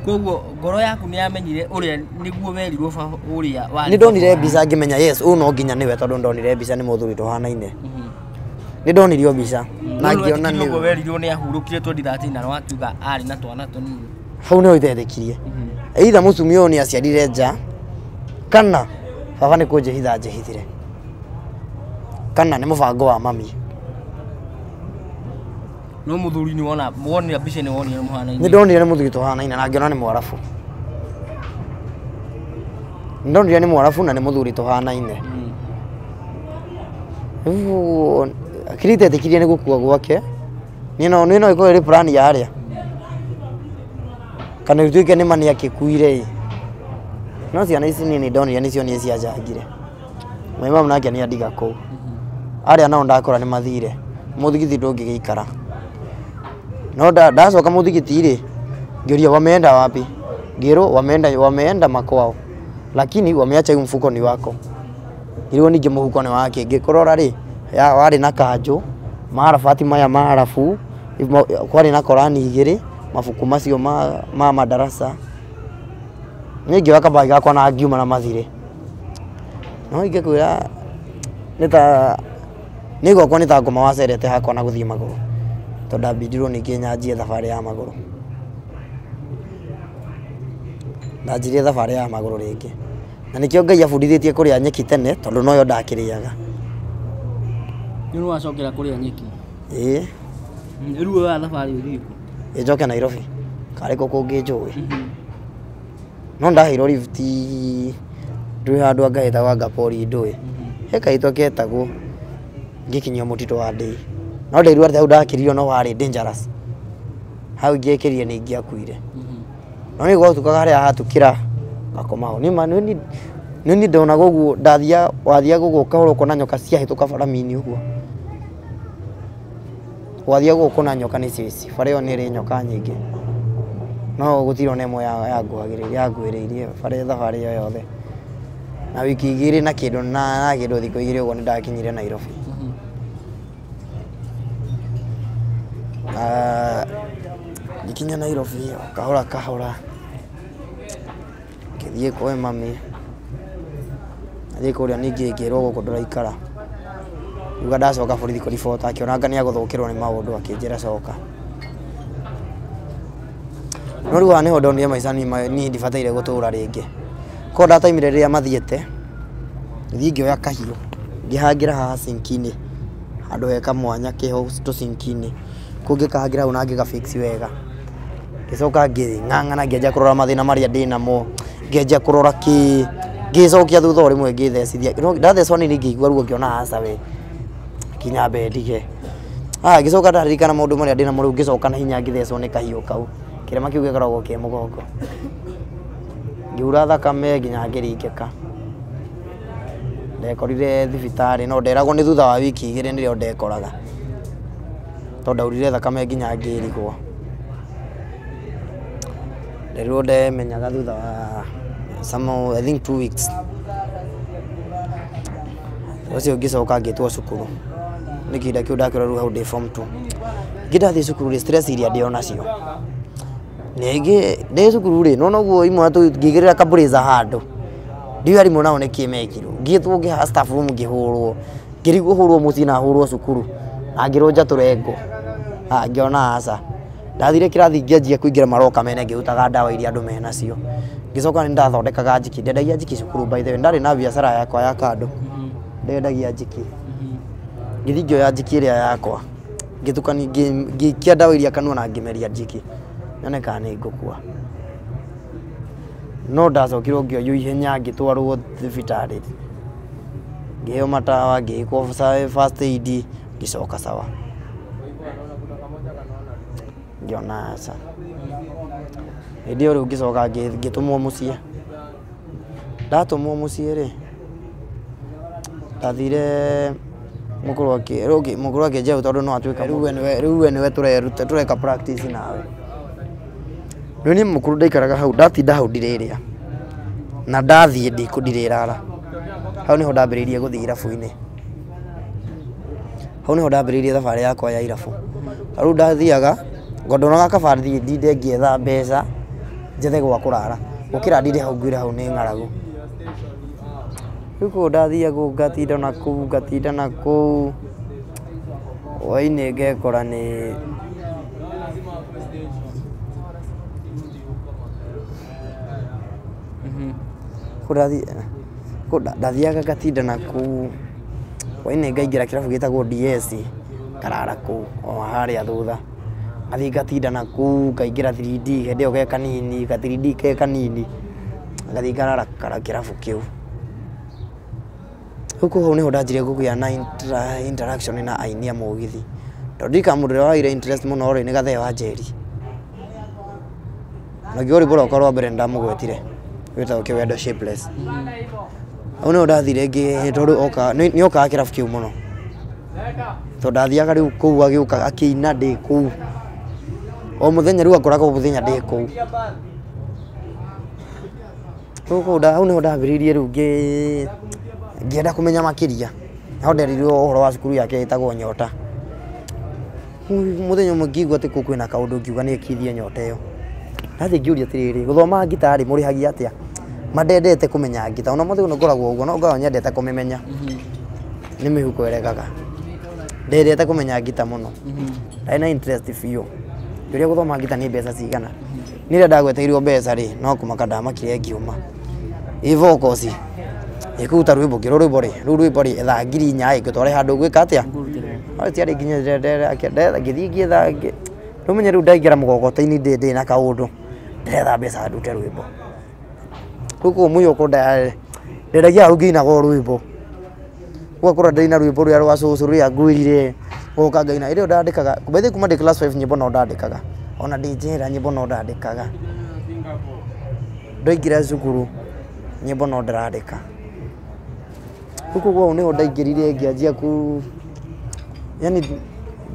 Koguo ngoro yaku nĩ yamenyire ũrĩa nĩguo werirwo ũrĩa nĩ ndonire mbica ngĩmenya yes ũũ no nginya nĩwe tondũ ndonire mbica nĩ mũthuri tũhanaine nĩ ndonirio mbica na ngĩona nĩ werirwo nĩ ahurũkire 2013 na wakiuga arĩ na twana tũnini hau nĩ ĩtetĩkirie either mũtumia ũyũ nĩ aciarire nja kana baba nĩ kũnjĩhitha njĩhithire kana nĩ mũbango wa mami no mũthuri nĩ wonire mbica nĩ wonire mũhanaine nĩ ndonire nĩ mũthuri tũhanaine na ngĩona nĩ Mwarabu nĩ ndonire nĩ Mwarabu na nĩ mũthuri tũhanaine rĩu akiri itetĩkirie nĩ gũkua gwake nĩ no ĩkorwo ĩrĩ plan ya arĩa kana ituĩke nĩ mani akĩkuire no ciana ici nini ndonire nĩcio niĩ cianjangire maimamu nake nĩ andiga kũu arĩa nao ndakora nĩ mathire mũthigiti ndũngĩgĩikara no ndacoka mũthigiti-rĩ ngĩũria wameenda wapi ngĩrwo wameenda makwao lakini wameacha huu mfuko ni wako ilio ningĩ mũhuko nĩ wake ngĩkorora-rĩ warĩ na kanjũ maarabati maya maarabu kwarĩ na Korani 2 mabuku macio ma madarasa ningĩ wakabagi gakwa na ngiuma na mathire no ingĩkwĩra nĩ gwakwa nĩ ta ngoma wacerete hakwa na gũthiĩ magũrũ tondũ ndambindirwo ningĩ nyanjie thabarĩ ya magũrũ ndanjirie thabarĩ ya magũrũ rĩngĩ na nĩkĩo Ngai abundithĩtie kũrĩa nyeki tene tondũ noyo ndakĩrĩaga nĩ wacokera kũrĩa nyeki rĩu wa thabarĩ ũthiĩ kũ njoke Nairobi karĩ kũ kũngĩ njũĩ no ndaheirwo lift ndwĩ handũ angahĩta wa Ngapori ndũĩ he kaitwa ketagwo ngĩkinyia mũtitũ wa Ndĩi no ndairwo atĩ hau ndakĩririo no warĩ dangerous hau ingĩkĩrire nĩ ingĩakuire no nĩ gwatukaga harĩa hatukĩra gakomaho nĩ ndona ũguo wathiaga ũguo ũkahũra ũkona nyoka ciahĩtũka barami-inĩ ũguo wathiaga ũkona nyoka nĩ cici bara ĩyo nĩ ĩrĩ nyoka nyingĩ no gũtirĩ ona ĩmwe yanguĩrĩirie bara thabarĩ ĩyo yothe na wiki 2 na kĩndũ thikũ 2 ũguo nĩ ndakinyire Nairobi ndikinya Nairobi kahora ngĩthiĩ kwa mami thiĩ kũrĩa ningĩ ngĩrwo gũkũ ndũraikara uga ndacoka borithi kũribota akĩona anga nĩ agũthũkĩrwo nĩ maũndũ akĩnjĩra coka no rĩu haha nĩho ndonire maica niĩ ndibataire gũtũũra rĩngĩ ko ndataimire rĩrĩa mathiĩte thiĩ ngĩoya kahiũ ngĩhangĩra haha sinki-inĩ handũ heka mwanya kĩho tũsinki-inĩ kũngĩkahangĩra hau na ngĩgafix wega ngĩcoka ngĩng'ang'ana ngĩanjia kũrora mathĩna marĩa ndĩ namo ngĩanjia kũrora ngĩcokia thutha rĩmwe ngĩthecithia ndathecwo nĩ ngĩigua ruo ngĩona aca we kinya bendige ngĩcoka ndaririkana maũndũ marĩa ndĩ namo rĩu ngĩcoka na hinya ngĩthecwo nĩ kahiũ kau kĩrema kĩu gĩkoragwo kĩ mũgongo ngĩura thakame nginya ngĩringĩka ndekorire thibitarĩ no nderagwo nĩ thutha wa wiki 2 nĩrĩo ndekoraga tondũ ndaurire thakame nginya ngĩrigwo nderirwo ndemenyaga thutha wa I think 2 weeks ũcio ngĩcoka ngĩtwo cukuru nĩ kĩnda kĩu ndakĩrwo rĩu hau ndĩ form 2 ngĩndathiĩ cukuru stress iria ndĩ onacio ningĩ ndĩ cukuru-rĩ no noguo imwe ngĩigĩrĩra kabũrĩza handũ ndiũ arimũ nao nĩkĩ mekirwo ngĩtwo ngĩhaha staff room ngĩhũrwo ngĩrigwo hũrwo mũciĩ na hũrwo cukuru na ngĩrwo nja tũrengo ngĩona aca ndathire kirathi ngĩanjia kũingĩra maroka mene ngĩrutaga ndawa iria andũ menacio ngĩcoka nĩ ndathondekaga njiki ndendagia njiki cukuru by the way ndarĩ na biacara yakwa ya kando ndendagia njiki ngĩthiĩ ngĩoya njiki ĩrĩa yakwa ngĩtukania ngĩikia ndawa iria kanua na ngĩmeria njiki nyone kana nĩ ngũkua no ndacokirwo ngĩoywo ihenya ngĩtwarwo thibitarĩ ngĩheo matawa ngĩkwo first aid ngĩcoka sawa ngĩona aca hĩndĩ ĩyo rĩu ngĩcoka ngĩtũmwo mũciĩ ndatũmwo mũciĩ rĩ ndathire mũkũrũ akĩnjĩra tondũ no atuĩka rĩu we nĩwe tũreka practice nawe rĩu niĩ mũkũrũ ndaikaraga hau ndatinda hau ndirĩrĩa na ndathiĩ ndirĩrara hau nĩho ndambĩrĩirie gũthiĩ irabu-inĩ hau nĩho ndambĩrĩirie thabarĩ yakwa ya irabu rĩu ndathiaga ngondonaga kabarĩ ndinde ngĩetha mbeca njethe gwa kũrara gũkĩra ndinde hau ngwĩre hau nĩ ng'aragu rĩu kũu ndathiaga ngatinda na kũu hwainĩ ngekora nĩ ndathiaga ngatinda na kũu hwainĩ ngaingĩra kĩrabu gĩtagwo DS ngarara kũu o harĩa thutha ngathiĩ ngatinda na kũu ngaingĩra 3D hĩndĩ ĩyo ge kanini ka 3D ke kanini ngathiĩ ngarara kĩrabu kĩu huko hau nĩho ndanjirie kũgĩa na interaction na aini a mũgithi tondũ ndikamũndũ ũrĩa waire interest mũno rĩ nĩ Gathee wa Njeri na ngĩũri bora ũkorwo wa mbere ndamũgwetire wĩtagwo Kĩwendo Shapeless hau nĩho ndathire tondũ nĩ okaga kĩrabu kĩu mũno tondũ ndathiaga rĩu kũu agĩũka akĩina ndĩ kũu o mũthenya rĩu akoragwo mũthenya ndĩ kũu hau nĩho ndambĩrĩirie rĩu ngĩenda kũmenya makĩria no nderirwo ũhoro wa cukuru yake ĩtagwo Nyota mũthenya ũmwe ngĩigua atĩ kũu kwĩna kaũndũ ngiuga nĩ ĩkithie nyota ĩyo ndathiĩ ngĩũria atĩrĩrĩ gũthoma ngita rĩ mũrĩhagia atĩa mandendete kũmenya ngita ona mũthenya ngoragwo ũguo no ngoragwo nyendete kũmĩmenya nĩ mĩhuko ĩregaga ndendete kũmenya ngita mũno ndarĩ na interest biũ ngĩũria gũthoma ngita nĩ mbeca cigana niĩ rĩrĩa ndagweteirwo mbeca rĩ no kũmaka ndamakire ngiuma ivokoci ĩkũruta rwĩmbo ngĩrwo rwĩmbo rĩ etha ngiri 4 ngĩtware handũ gwĩka atĩa tiarĩ nginya ngĩthiĩ ngĩetha rĩu menye rĩu ndaingĩra mũgogota-inĩ ndĩ na kaũndũ ndĩretha mbeca ndute rwĩmbo rĩu kũu mũiyũko ndendagia hau ngĩinaga rwĩmbo ũgakora ndaina rwĩmbo rũrĩa rwa cũcũ rũrĩa ngwĩrire goka ngaina ĩrĩa ndandĩkaga bethe kuma ndĩ class 5 nyĩmbo no ndandĩkaga ona ndĩ njera nyĩmbo no ndandĩkaga ndoingĩra cukuru nyĩmbo no ndĩrandĩka rĩu kũu nĩho ndaingĩrire ngĩanjia yani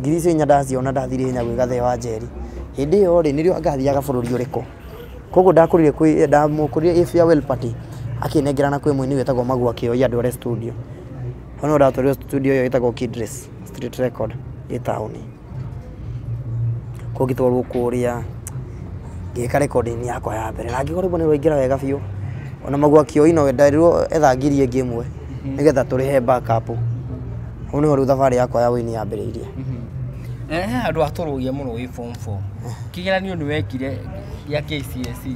ngiri icio 4 ndaciona ndathire hinya gwĩ Gathee wa Njeri hĩndĩ ĩyo rĩ nĩrĩo ngathiaga bũrũri ũrĩkũ koguo ndamũkũrire farewell party akĩnengerana kwĩ mũini wĩtagwo Magua Kĩoi Andore studio hau nĩho ndatwarirwo studio ĩyo ĩtagwo Kidris Street Record ĩ taũni kũu ngĩtwarwo kũrĩa ngĩka recording yakwa ya mbere na ngĩkorwo nĩ rwaingĩra wega biũ ona Magua Kĩoi no nderirwo etha ngiri ĩngĩ ĩmwe nĩgetha tũrĩhe backup hau nĩho rĩu thabarĩ yakwa ya wĩini yambĩrĩirie andũ atũrũgia mũno wĩ form 4 kĩgeranio nĩ wekire gĩa KCSE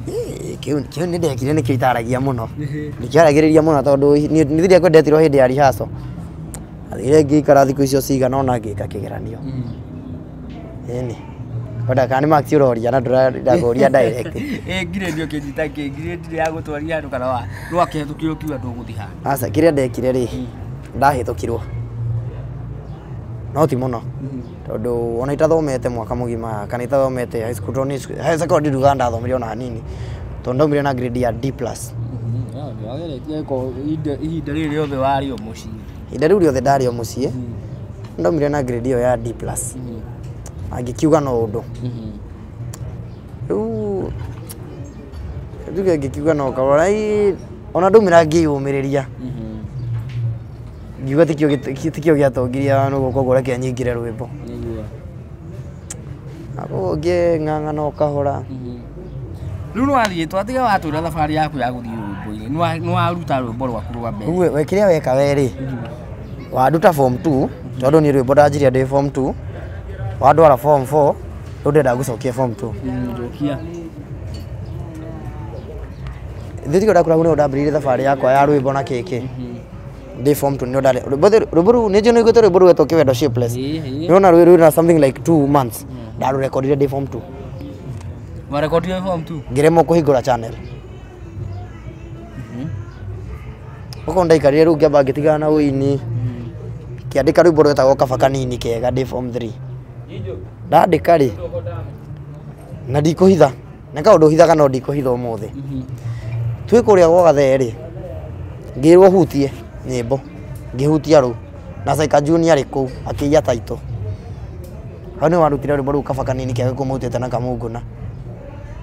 kĩu nĩ ndekire nĩkĩo itaragia mũno ndikĩaragĩrĩria mũno tondũ nĩ thire kwendetirwo hĩndĩ ya rehearsal athire ngĩikara thikũ icio cigana ona ngĩka kĩgeranio ĩni Oda kana max ũroria na ndĩragoria direct ngirĩndio kĩnyita ngirĩndi ya gũtwaria andũ kana wa no akĩhetũkio kiuga ndũgũthi ha aca kĩrĩa ndekire rĩ ndahĩtũkirwo no ti mũno tondũ ona itathomete mwaka mũgima kana itathomete high school tondũ high secondary nduga ndathomire ona hanini tondũ ndaumire na grade ya D+. Ihinda rĩrĩ rĩothe warĩ o mũciĩ ihinda rĩu rĩothe ndarĩ o mũciĩ ndaumire na grade ĩyo ya D+. Angĩkiuga no ũndũ rĩu ngĩkiuga no karora ona ndaumĩra ngĩyũmĩrĩria ngiuga tikĩo gĩatongiria nũguo koguo reke nyingĩre rwĩmbo ako ngĩng'ang'ana o kahora rĩu nĩwathiĩ twatiga watũra thabarĩ yaku ya gũthiĩ rwĩmbo-inĩ nĩwaruta rwĩmbo rwaku rwa mbere we kĩrĩa weka werĩ wanduta form 2 tondũ niĩ rwĩmbo ndanjirie ndĩ form 2 wandwara form 4 rĩu ndĩrenda gũcokia form 2 njokia thĩthiĩ ndakora nĩ ndambĩrĩirie thabarĩ yakwa ya rwĩmbo na kĩkĩ ndĩ form 2 nĩ ndarĩ rwĩmbo rũu nĩ njũĩ nĩ igwĩte rwĩmbo rwĩtwo Kĩwendo Shapeless nĩona rwĩna something like 2 months ndarũrekondire ndĩ form 2 warekondire form 2 ngĩremwo kũhingũra channel ũko ndaikarire rĩu ngĩamba ngĩtigana na ũini kĩandĩka rwĩmbo rwĩtagwo Kaba Kanini Kega ndĩ form 3 ndandĩka rĩ na ndikũhitha nĩ kaũndũ hithaga no ndikũhitha ũmũthĩ twĩ kũrĩa gwa Gathee rĩ ngĩrwo hutie nyĩmbo ngĩhutia rũu na Saika Junior arĩ kũu akĩiya taito hau nĩ warutire rwĩmbo rũu Kaba Kanini Kega kũmũtĩte na Kamunguna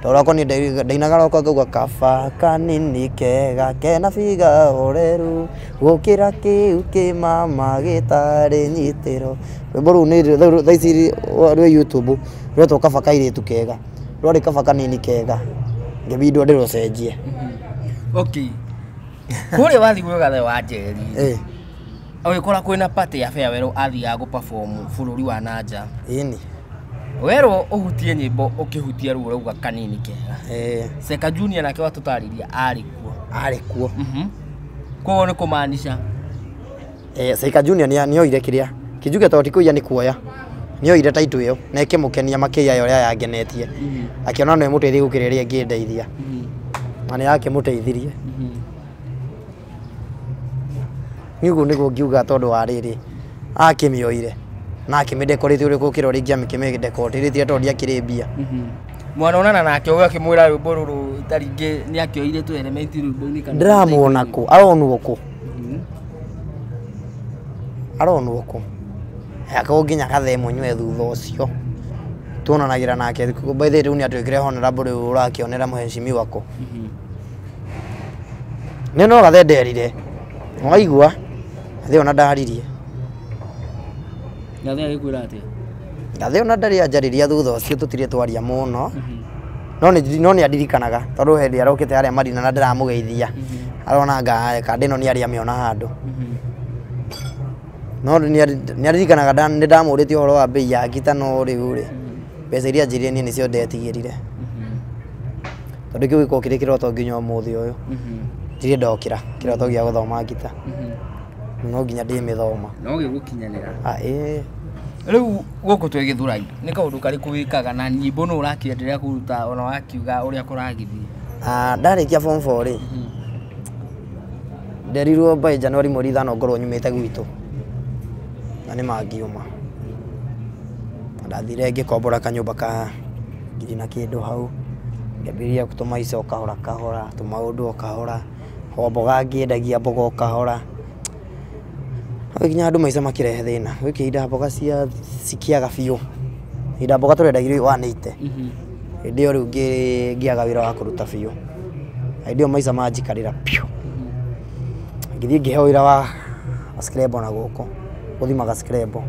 tondũ niĩ ndainaga roko ngauga Kaba Kanini Kega kena biga horeru gũkĩra kĩu kĩmama gĩtarĩ nyitĩro rwĩmbo rũu nĩ thaa ici rwĩ YouTube rwĩtwo Kaba Kairĩtu Kega rwarĩ Kaba Kanini Kega ngĩbindwo ndĩrũcenjie okay kũrĩa wathiĩ gwĩ Gathee wa Njeri ũgĩkora kwĩna party ya farewell athiaga gũ-perform bũrũri wa nanja ĩni werwo ũhutie nyĩmbo ũkĩhutia rũu rauga Kanini Kega Saika Junior nake watũtarĩria arĩ kuo koguo nĩ kũmaanisha Saika Junior nĩoire kĩrĩa kĩnjuge tondũ tikũiya nĩ kuoya nĩoire taito ĩyo na ĩkĩmũkenia makĩria ũrĩa yangenetie akĩona no ĩmũteithie gũkĩra ĩrĩa ĩngĩndeithia na nĩyakĩmũteithirie nĩguo nĩguo ngiuga tondũ wa rĩrĩ akĩmĩoire na akĩmĩndekorĩtie ũrĩa gũkĩra ũrĩa ingĩamĩkĩmĩndekorĩtie tondũ ndiakĩrĩ mbia mwana onana nake ũgĩ akĩmwĩra rwĩmbo rũrũ taringĩ nĩakĩoire tu element rwĩmbo-inĩ kana ndĩramuona kũ aronwo kũ aronwo kũ akago nginya Gathee mũnywe thutha ũcio tuonanagĩra nake by the way rĩu nĩatwĩkire honorable rĩu ũrakĩonera mheshimiwa wako nĩ no Gathee nderire waigua Gathee ona ndaririe Gathee agĩkwĩra atĩa Gathee ona ndarĩ anjarĩria thutha ũcio tũtirĩ twaria mũno no nĩ andirikanaga tondũ hĩndĩ arokĩte harĩa Marina na ndĩramũgeithia arona kandi ĩno nĩ arĩa amĩona handũ no nĩ aririkanaga nĩ ndamũrĩtie ũhoro wa mbei ya ngita no rĩu rĩ mbeca iria njĩrire niĩ nĩcio ndetigĩrire tondũ kĩu gĩkorwo kĩrĩ kĩroto nginya ũmũthĩ ũyũ ndirĩ ndokĩra kĩroto gĩa gũthoma ngita no nginya ndĩmĩthoma no gĩgũkinyanĩra rĩu gũkũ twĩ Gĩthũrai nĩ kaũndũ karĩkũ wĩkaga na nyĩmbo no ũrakĩenderea kũruta ona wakiuga ũrĩa kũragĩthiĩ ndarĩkia form 4 rĩ nderirwo by January mweri 5 ngorwo nyumĩte gwitũ na nĩ mangiuma ndathire ngĩkombora kanyũmba ka ngiri na kĩndũ hau ngĩambĩrĩria tũmaica o kahora kahora tũmaũndũ o kahora mboga ngĩendagia mboga o kahora nginya andũ maica makĩrehe thĩna gwĩkĩ ihinda mboga cikĩaga biũ ihinda mboga tũrendagĩrio 180 hĩndĩ ĩyo rĩu ngĩaga wĩra wa kũruta biũ hĩndĩ ĩyo maica manjikarĩra biũ ngĩthiĩ ngĩheo wĩra wa screbo na gũkũ gũthimaga screbo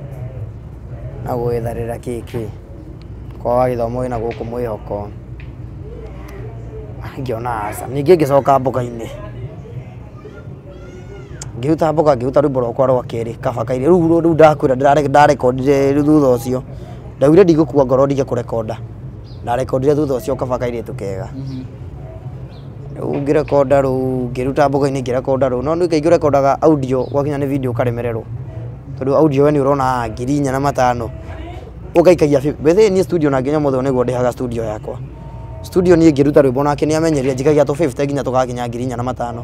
na gwĩtharĩra kĩkĩ kwa gĩthomo wĩna gũkũ mwĩhoko ngĩona aca ningĩ ngĩcoka mboga-inĩ ngĩruta mboga ngĩruta rwĩmbo rwakwa rwa kerĩ Kaba Kairĩtu rĩu ndakwĩra ndarekondire thutha ũcio ndaugire ndigũkua ngoro ndige kũrekonda ndarekondire thutha ũcio Kaba Kairĩtu Kega rĩu ngĩrekonda rĩu ngĩruta mboga-inĩ ngĩrekonda rĩu no nĩ ngĩrekondaga audio gwakinya nĩ video ũkaremererwo tondũ audio we nĩ ũrona 4,500 ũgaikagia bethe niĩ studio na nginya mũthĩ nĩguo ndĩhaga studio yakwa studio niĩ ngĩruta rwĩmbo nake nĩ amenyeria njikagia to 50 nginya tũgakinya 4,500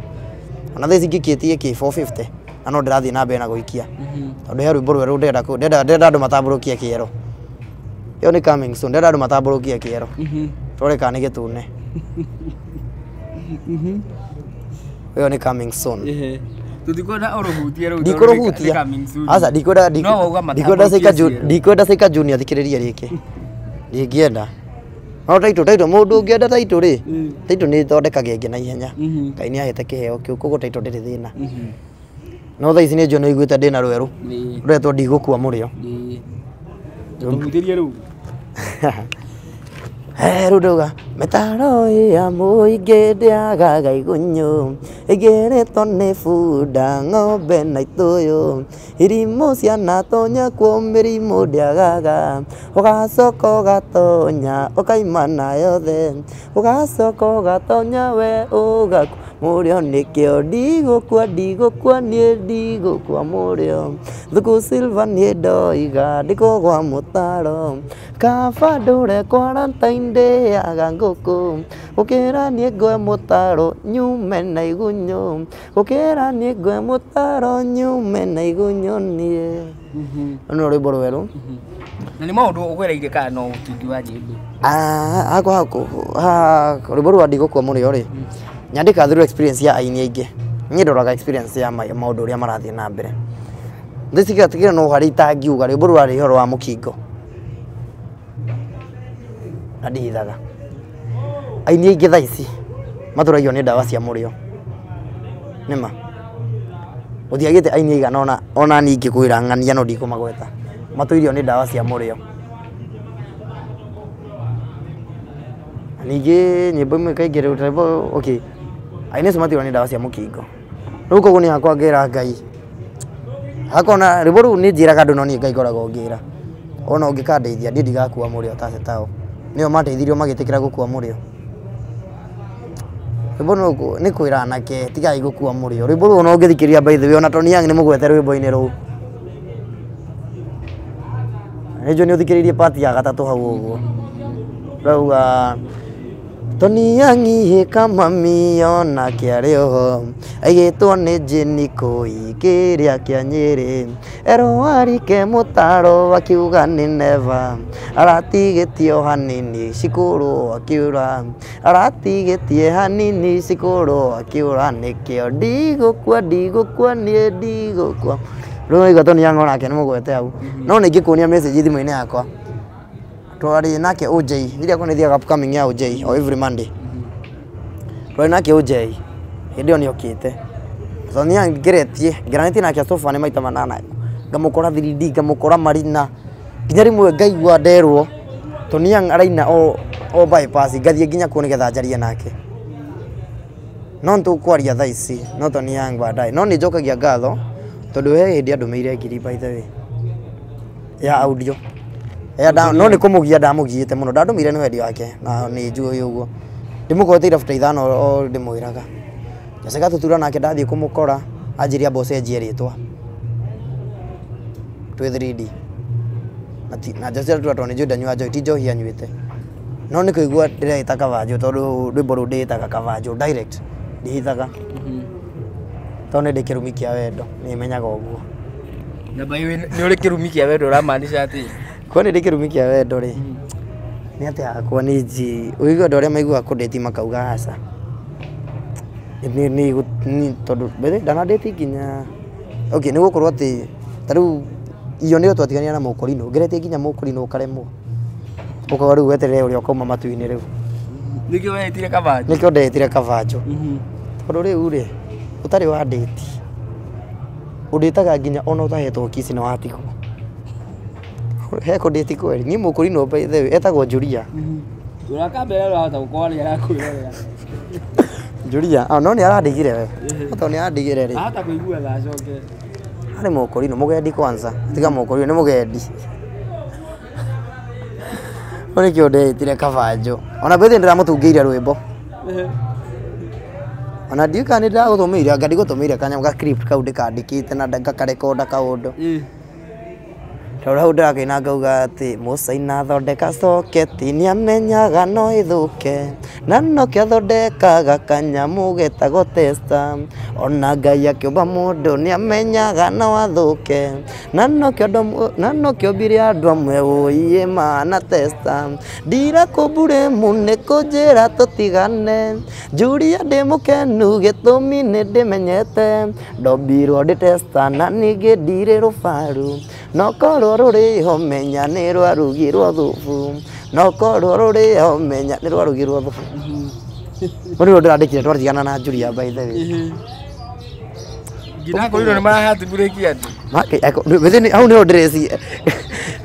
ona thesi ngĩkĩtie kĩ 450 na no ndĩrathiĩ na mbere na gũikia tondũ he rwĩmbo rwerũ ndenda andũ matambũrũkie kĩero ĩyo nĩ coming soon ndenda andũ matambũrũkie kĩero tũrore kana nĩ gĩtune ĩyo nĩ coming soon tutikwenda ũrũhutie rĩu ndikũrũhutia aca ndikwenda Saika Junior thikĩrĩria rĩkĩ ndingĩenda no taito mũndũ ũngĩenda taito rĩ taito nĩ thondekaga ĩngĩ na ihenya Ngai nĩ ahete kĩheo kĩu koguo taito ndĩrĩ thĩna no thaa ici nĩ njũa nĩiguĩte ndĩna rwerũ rũretwo ndigũkua mũrĩo tũhutĩrie rĩu rĩu ndauga Mĩtaro ya mũingĩ ndĩagaga igunyũ ĩngĩrĩtwo nĩ bunda ng'ombe na itũyũ irimũ cianatonya kuo mĩrimũ ndĩagaga ũgacoka ũgatonya ũkaima nayo the ũgacoka ũgatonya we ũgaku mũrĩo nĩkĩo ndigũkua niĩ ndigũkua mũrĩo thuku Silva niĩ ndoiga ndĩkũgwa mũtaro kaba ndũre quarantine ndĩaga ngũkũ gũkĩra niĩ ngwe mũtaro nyume na igunyũ gũkĩra niĩ ngwe mũtaro nyume na igunyũ niĩ no rwĩmbo rwerũ na nĩ maũndũ ũgereire kana no ũtingi wa nyĩmbo rwĩmbo rwa ndigũkua mũrĩo rĩ nyandĩka through experience ya aini aingĩ niĩ ndoraga experience ya maũndũ ũrĩa marathiĩ na mbere ndĩcigatigĩra no harĩ itangiuga rwĩmbo rwarĩ ũhoro wa mũkingo na ndihithaga aini aingĩ thaa ici matũragio nĩ ndawa cia mũrĩo nĩma ũthiagĩte aini aigana ona ningĩ kwĩra ng'ania no ndikũmagweta matũirio nĩ ndawa cia mũrĩo ningĩ nyĩmbo imwe kaingĩ rĩu okay aini acio matũirio nĩ ndawa cia mũkingo rĩu koguo nĩ hakwa ngĩra Ngai hakona rĩmbo rĩu nĩ njĩraga andũ no niĩ Ngai ngoragwo ngĩra ona ũngĩkandeithia ndiĩ ndigakua mũrĩo ta Setao nĩo mateithirio magĩtĩkĩra gũkua mũrĩo rwĩmbo nĩ kwĩra anake tigai gũkua mũrĩo rwĩmbo rũu ona ũngĩthikĩrĩria by the way ona Tony Young nĩ mũgwete rwĩmbo-inĩ rũu nĩnjũĩ nĩ ũthikĩrĩirie part ya gatatũ hau ũguo rauga Tony Young kama miona kĩarĩ oho aigĩtwo nĩ njini kũi kĩrĩa kĩa Nyĩrĩ erwarike mũtaro akiuga nĩ never aratigĩtio hanini cikũrwo akiura aratigĩtie hanini cikũrwo akiura nĩkĩo ndigũkua niĩ ndigũkua rĩu aiga Tony Young onake nĩ mũgwete hau no nĩ ingĩkuonia message thimũ-inĩ yakwa twarĩ nake OJ rĩrĩa ko nĩ thiaga upcoming ya OJ o every Monday twarĩ nake OJ hĩndĩ ĩyo nĩ okĩte Tony Young ngeranĩtie nake sofa nĩ maita manana ngamũkora 3D ngamũkora Marina nginya rĩmwe ngaigua nderwo Tony Young araina o bypass ngathiĩ nginya kuo nĩgetha njarie nake no tũkwaria thaa ici no Tony Young baadaye no nĩ njokagia ngatho tondũ he hĩndĩ andũmĩire ngiri by the way ya audio no nĩ kũmũgia ndamũgiĩte mũno ndandũmĩire nĩ wendi wake na nĩ njũĩ ũguo ndĩmũkoteire buta ithano o ndĩmwĩraga njaceka tũtura nake ndathiĩ kũmũkora anjĩria mboca enjie rĩtwa twĩ 3D na njaceka tũtura tondũ nĩ njũĩ ndanyua njohi ti njohi anyuĩte no nĩ kũigua ndĩrehĩta Kabanjũ tondũ rwĩmbo rũu ndĩhĩtaga Kabanjũ direct ndihithaga tondũ ndĩ kĩrumi kĩa wendo nĩ menyaga ũguo na nĩ ũrĩ kĩrumi kĩa wendo ũramaanisha atĩ kwani ndĩ kĩrumi kĩa wendo rĩ nĩ atĩ hakwa nĩ nji ũigua andũ arĩa maiguaga kũndĩti makauga aca tondũ ndanandĩti nginya okay nĩ gũkorwo atĩ ta rĩu iyo nĩyo twatigania na Mũkũrinũ ngeretie nginya Mũkũrinũ ũkaremwo ũkauga rĩu weterere ũrĩa ũkauma matu-inĩ rĩu nĩkĩo wehĩtire Kabanjũ nĩkĩo ndehĩtire Kabanjũ tondũ rĩu rĩ ũtarĩ wa ndĩti ũndĩtaga nginya ona ũtahetwo kisi na watigwo he kũndĩti kweri niĩ Mũkũrinũ by the way etagwo Julia ũrakambere ũrahota gũkorwo nĩ arakwĩrorera Julia no nĩ arandigire we tondũ nĩ arandigire rĩ ahota kũigua tha acoke harĩ Mũkũrinũ mũgendi kwanza tiga Mũkũrinũ nĩ mũgendi no nĩkĩo ndehĩtire Kabanjũ ona by the way ndĩramũtungĩire rwĩmbo ona ndiũĩ kana nĩ ndĩragũtũmĩire anga ndigũtũmĩire kanyamũ ga script kau ndĩkandĩkĩte na ngakarekonda kaũndũ tondũ hau ndĩrakaina ngauga atĩ mũcaina thondeka coketi nĩ amenyaga no ĩthũke na nokĩo athondekaga kanyamũ getagwo testa ona Ngai akĩũmba mũndũ nĩ amenyaga no athũke na nokĩo mbire andũ amwe ũiye mana testa ndirakũmbure nĩ kũnjĩra tũtigane Julia ndĩ mũkenu gĩtũmi nĩ ndĩmenyete ndombirwo ndĩ testa na ningĩ ndirĩ rũbaru nokorwo rũrĩho menya nĩ rwarugirwo thubu nokorwo rũrĩho menya nĩ rwarugirwo thubu ũrĩo ndĩrandĩkire twatigana na Julia by the way nginya Mũkũrinũ nĩ marahatibũrĩkia andũ hau nĩho ndĩreci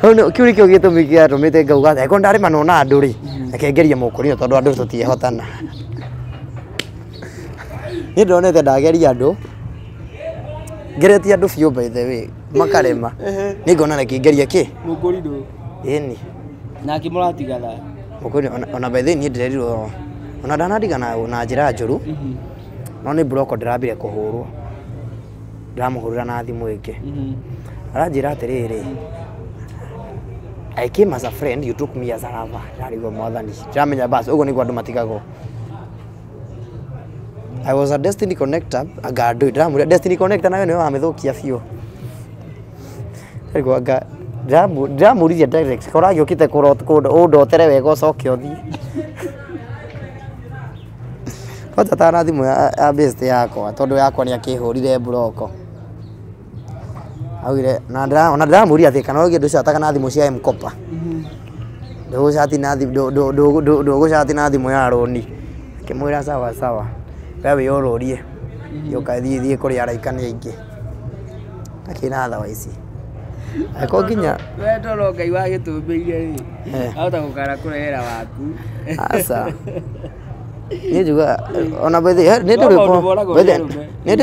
hau kiu nĩkĩo gĩtũmi kĩa tũmĩte ngauga eko ndarĩ manona andũ rĩ akengeria mũkũrinũ tondũ andũ tũtiehotana niĩ ndonete ndageria andũ ngeretie andũ biũ by the way makarema nĩ ngona nakĩngeria kĩ mũkũrinũ ĩni na kimũratigana mũkũrinũ ona by the way niĩ ndĩrerirwo ona ndanadigana na njĩra njũru no nĩ broko ndĩrambire kũhũrwo ndĩramũhũrĩra na thimũ ĩngĩ aranjĩra atĩrĩrĩ I came as a friend, you took me as a lover. Ndarigo mwathani. Ndamenya basi ugo nĩguo andũ matigagwo. I was a destiny connector, agado. Ndamũria destiny connector nayo nĩwe wamĩthũkia biũ. Ndarigo anga ndamũrithia direct. Koragio kite ũndotere wega ũcoke ũthiĩ. Kota tana thimũ ya best yakwa tondũ yakwa nĩ akĩhũrire broko. Augire na ndĩramũria atĩ kana ũgĩ ũndũ ũcio ataka na thimũ cia M-Kopa ndũgũcati na thimũ ya roni akĩmwĩra sawa sawa we wĩyũrũrie thiĩ kũrĩ araika nĩ aingĩ akĩna thawa ici ako nginya we ndoro Ngai wa gĩtũmbĩire rĩ ahota gũkara kũrehera waku aca niĩ njuga ona bethe nĩ ndĩ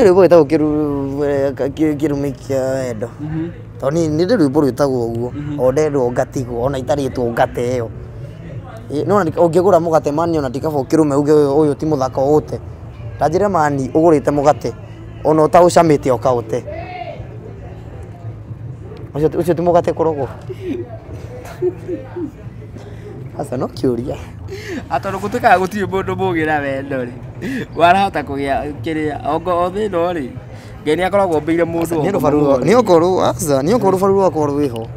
rwĩmbo gĩtagwo kĩrumi kĩa wendo tondũ nĩ ndĩ rwĩmbo rwĩtagwo ũguo o ndendwo ngatigwo ona itarĩtwo ngateo no ũngĩgũra mũgate mani ona tikaba ũkĩrũme uge ũyũ ti mũthaka ũũte tanjĩre mani ũgũrĩte mũgate ona ũtaũcamĩte ũkaũte ũcio ti mũgate kũrogwo aca no kĩũria atondũ gũtuĩkaga gũtirĩ mũndũ mũgĩra wendo rĩ warahota kũgĩa kĩrĩa o thĩno rĩ Ngai nĩ akoragwo mbĩire mũndũ nĩ okorwo aca nĩ okorwo rũbaru rwakwa rwĩho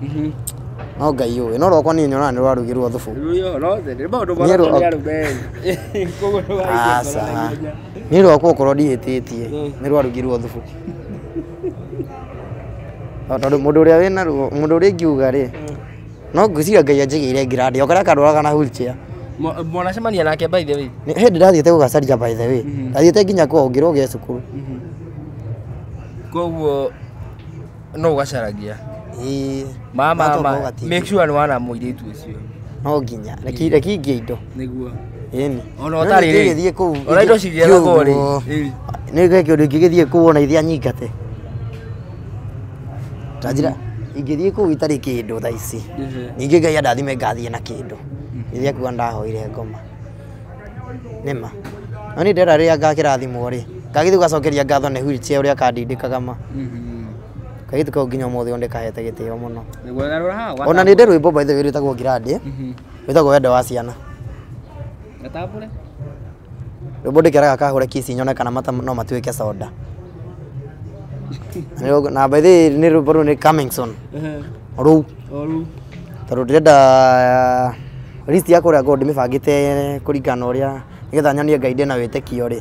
no Ngai ũĩ no rwakwa niĩ nyonaga nĩ rwarugĩrwo thubu aca niĩ rwakwa okorwo ndihĩtĩtie nĩ rwarugĩrwo thubu tondũ mũndũ ũrĩa wĩna ruo mũndũ ũrĩa ingiuga rĩ no ngwĩciria Ngai anjigĩire ngirandi okarĩa kandũraga na wheelchair mwanacemania nake by the way hĩndĩ ndathiĩte gũgacaria by the way ndathiĩte nginya kwa ũngĩrwo ge cukuru koguo no ũgacaragia mama make sure nĩ wana mũirĩtu ũcio no nginya reki ingĩ indo nĩguo ĩni ona ũtarĩ rĩ ona indo cigĩethagwo rĩ nĩ gĩkĩ ũndũ ingĩgĩthiĩ kũu ona ithia nyingate tanjĩra ingĩthiĩ kũu itarĩ kĩndũ thaa ici ningĩ Ngai andathime ngathiĩ na kĩndũ ithia kuga ndahoire ngoma nĩma no nĩ ndĩra rĩrĩa ngakĩrathimwo rĩ ngagĩthiĩ gacokeria ngatho nĩ wheelchair ũrĩa kandindĩkaga ma kagĩtu kau nginya ũmũthĩ ndĩkahete gĩtĩo mũno ona nĩ ndĩ rwĩmbo by the way rwĩtagwo ngirandi rwĩtagwo wendo wa ciana rwĩmbo ndĩkeraga kahũre kici nyone kana mata no matuĩke soda na by the way nĩ rwĩmbo rũu nĩ coming soon rũu tondũ ndĩrenda list ya kũrĩa ngorwo ndĩmĩbangĩte kũringana ũrĩa nĩgetha nyonie Ngai ndĩ na wĩtĩkio rĩ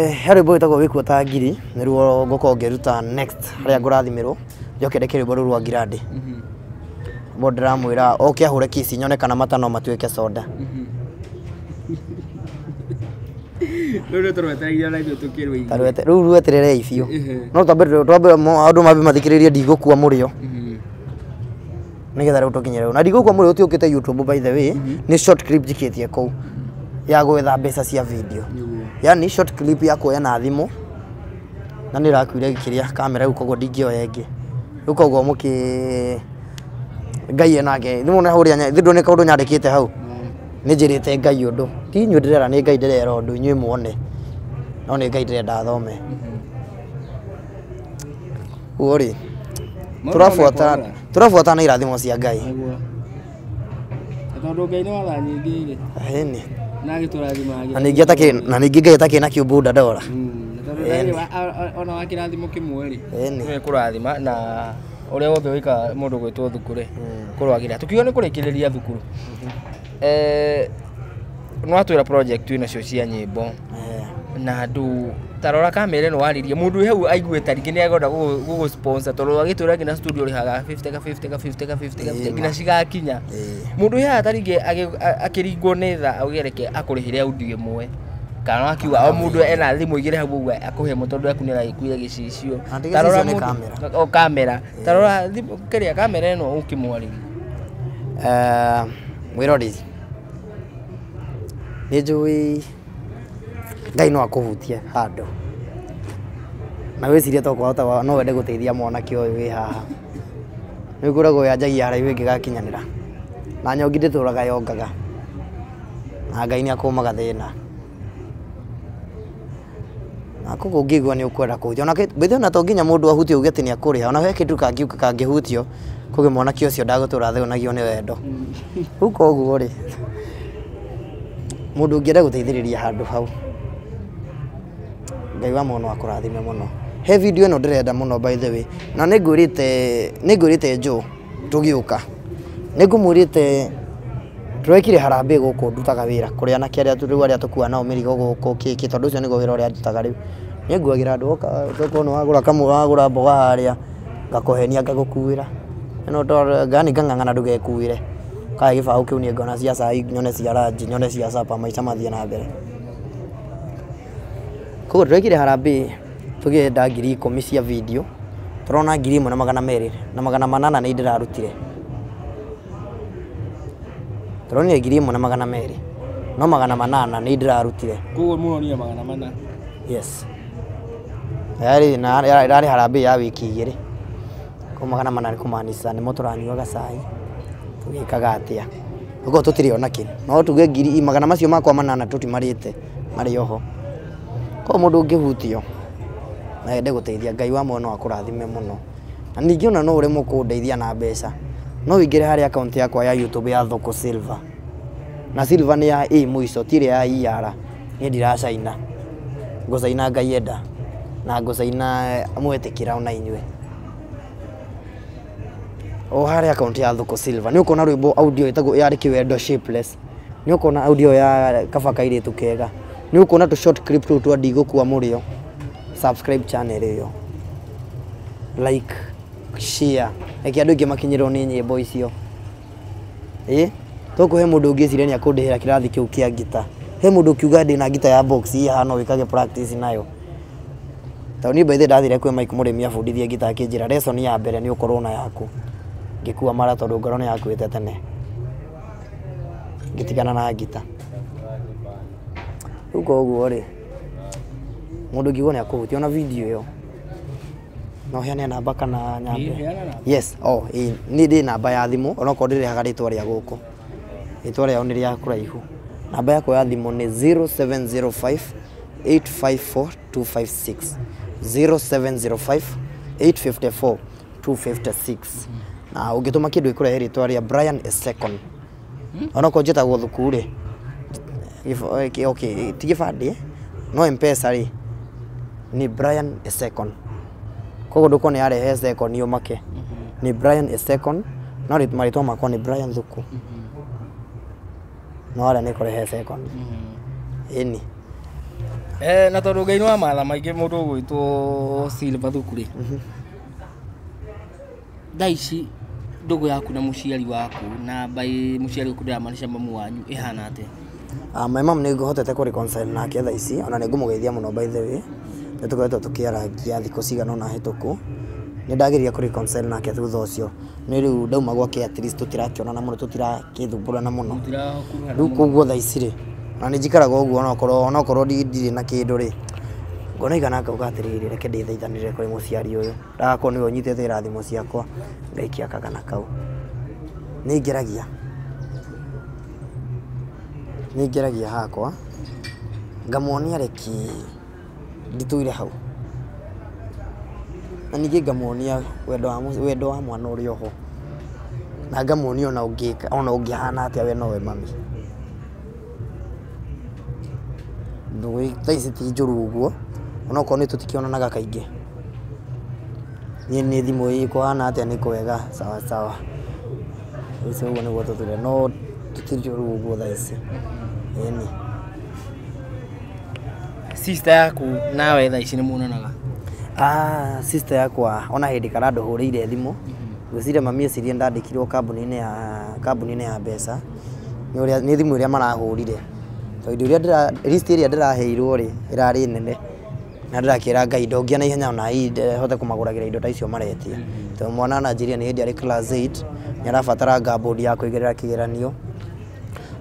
he rwĩmbo rwĩtagwo wĩkuo ta ngiri nĩruo ngũkorwo ngĩruta next harĩa ngũrathimĩrwo njoke ndeke rwĩmbo rũu rwa ngirandi bo ndĩramwĩra oke ahũre kici nyone kana mata no matuĩke soda rĩu rwetererei biũ no twambe andũ mambe mathikĩrĩrie ndigũkua mũrĩo nĩgetha rĩu tũkinyĩre rĩu na ndigũkua mũrĩo ũtiũkĩte YouTube by the way nĩ short clip njikĩtie kũu ya gwetha mbeca cia video yani short clip ya kuoya na thimũ na nĩ ĩrakuire gĩkĩrĩa kamera rĩu koguo ndingĩoya ĩngĩ rĩu koguo Ngai enake thimũ hũrĩa ndone kaũndũ nyandĩkĩte hau nĩ njĩrĩte Ngai ũndũ ti inyuĩ ndĩrera nĩ Ngai ndĩrera ũndũ inyuĩ muone no nĩ Ngai ndĩrenda thome ũguo rĩ tũrabuata na irathimo cia Ngai tondũ Ngai nĩ watha nyingĩ ĩni na gĩtũrathimagĩra na ningĩ Ngai atakĩ na kĩũmbu ndora ona wa kĩrathimo kĩmwe rĩ nĩ kũrathima na ũrĩa wothe wĩka mũndũ gwĩtwo thukuru kũrwagĩra tukiuga nĩ kũrĩkĩrĩria thukuru no atwĩra project nacio cia nyĩmbo na andũ tarora kamera ĩno waririe mũndũ hau aiguĩte rĩngĩ nĩ agenda gũgũ sponsor tondũ agĩtwĩra nginya studio rĩhaga 50 nginya cigakinya mũndũ haha taringĩ akĩringwo nĩ tha augereke akũrĩhĩre audio ĩmwe kana akiuga o mũndũ ena thimũ igĩrĩ hau ũguo akũhe mũtondũ yaku nĩ aragĩkuire gĩcicio tarora kamera tarora kĩrĩa kamera ĩno ũkĩmwarĩria mwirori nĩ njũĩ Ngai no akũhutie handũ na wĩcirie to kwahota no wende gũteithia mwanake ũyũ wĩ haha nĩ ngoragwo yanjagia haraihu ĩngĩgakinyanĩra na nyongi ndĩtũraga yongaga na Ngai nĩ akũmaga thĩna na kũguo ngĩigua nĩ ũkwenda kũhutio ona bethe na to nginya mũndũ ahutio uge atĩ nĩ akũrĩha ona he kĩndũ kangĩhutio kũge mwanake ũcio ndagũtũra thĩonagio nĩ wendo rĩu koguo rĩ mũndũ ũngĩenda gũteithĩrĩria handũ hau Ngai wa mũno akũrathime mũno he video ĩno ndĩrenda mũno by the way na nĩngwĩrĩte Joe tũgĩũka nĩngũmwĩrĩte tũrekire harambĩ gũkũ ndutaga wĩra kũrĩ anake arĩa tũkuua nao mĩrigo gũkũ kĩkĩ tondũ ũcio nĩguo wĩra ũrĩa ndutaga rĩu nĩnguagĩra andũ tokorwo nĩ wagũra kamwe wagũra mboga harĩa ngakũhenia ngagũkuĩra ĩno ngani ngang'ang'ana ndũgekuĩre kaĩ gĩbaũ kĩu nĩ ngona cia cai nyone cia ranji nyone cia capa maica mathiĩ na mbere koguo tũrekire harambĩ tũgĩenda 10,000 cia video tũrona 1,200 na 800 nĩ ndĩrarutire tũronire 1,200 no 800 nĩ ndĩrarutire koguo muonire 800 yes yarĩ harambĩ ya wiki 2 ko 800 nĩ kũmaanisha nĩ mũtũranyuaga cai tũgĩkaga atĩa ũguo tũtirĩ ona kĩ no tuge 100 macio makwa 8 tũtimarĩte marĩ oho ko mũndũ ũngĩhutio na ende gũteithia Ngai wa mũno akũrathime mũno na ningĩ ona no ũremwo kũndeithia na mbeca no wĩingĩre harĩ account yakwa ya YouTube ya Thoko Silver na Silver nĩ ya A mũico tirĩ ya IR niĩ ndiracaina ngũcaina Ngai enda na ngũcaina mwetĩkĩra ona inyuĩ o harĩ account ya Thoko Silver nĩ ũkona rwĩmbo audio ĩtagwo yarĩ kĩwendo Shapeless nĩ ũkona audio ya kaba kairĩtu kega nĩ ũkona tũ short clip tũu twa ndigũkua mũrĩo subscribe channel ĩyo like share eki andũ aingĩ makinyĩrwo nĩ nyĩmbo icio tũkũhe mũndũ ũngĩciria nĩ akũndĩhĩra kĩrathi kĩu kĩa ngita he mũndũ ũkiuga ndĩna ngita ya box haha no wĩkage practice nayo tondũ niĩ by the ndathire kwĩ Mike Mũrĩmi abundithie ngita akĩnjĩra lesson ya mbere nĩ ũkorwo na yaku ngĩkua mara tondũ ngoro nĩ yakuĩte tene ngĩtigana na ngita rĩu koguo rĩ mũndũ ũngĩigua nĩ akũhutia ona video ĩyo no heane namba kana nyambe yes nĩ ndĩ namba ya thimũ onokorwo ndĩrehaga rĩtwa rĩa gũkũ rĩtwa rĩao nĩ rĩa kũraihu namba yakwa ya thimũ nĩ 0705 854 256 0705 854 256 na ũngĩtũma kĩndũ ĩkũrehe rĩtwa rĩa Brian Esecon onokorwo njĩtagwo thukuru rĩ ti gĩbandĩ no M-Pesa rĩ ni Brian Esecon koguo ndũkona nĩ yarehe Esecon yo make ni Brian Esecon no marĩtwa makwa ni Brian Thuku no arĩa nĩ kũrehe Esecon ĩni na tondũ Ngai nĩ wa matha maingĩ mũndũ ũgwĩtwo Silver Thuku rĩ thaa ici ndũgũ yaku na mũciari waku na by mũciari waku ndĩramaanisha mamu wanyu ĩhana atĩa my mom nĩ ngũhotete kũ reconcile nake thaa ici ona nĩ ngũmũgeithia mũno by the way nĩ tũkoretwo tũkĩaragia thikũ cigana ũna hĩtũku nĩ ndagĩrĩria kũ reconcile nake thutha ũcio nĩ rĩu ndauma gwake at least tũtirakĩonana mũno tũtirakĩthumbũrana mũno rĩu koguo thaa ici rĩ na nĩ njikaraga ũguo onokorwo ndirĩ na kĩndũ rĩ ngona igana ngauga atĩrĩrĩ reke ndĩthaithanĩre kũrĩ mũciari ũyũ ndagakorwo nĩwe ũnyitĩte irathimo ciakwa ngaikia kagana kau nĩ ngeragia hakwa ngamuonia reki nditũire hau na ningĩ ngamuonia wendo wa mwana ũrĩa oho na ngamuonia ona ũngĩhana atĩa we nowe mami ndũĩ thaa ici ti njũru ũguo onokorwo nĩ tũtikĩonanaga kaingĩ niĩ nĩ thimũ ĩkũhana atĩa nĩ kwega sawa ũcio ũguo nĩguo tũtũire no tũtirĩ njũru ũguo thaa ici ĩni sister yaku nawe thaa ici nĩ muonanaga sister yakwa ona hĩndĩ karandũhũrĩire thimũ ngwĩciria mami ecirie ndandĩkirwo kambuni-inĩ ya mbeca nĩ thimũ ĩrĩa marahũrire tondũ list ĩrĩa ndĩraheirwo rĩ ĩrarĩ nene na ndĩrakĩra Ngai ndongia na ihenya ona hote kũmagũragĩra indo ta icio maretie tondũ mwana Nigeria nĩ hĩndĩ arĩ class 8 nĩ arabatara ngabũndi ya kũigĩrĩra kĩgeranio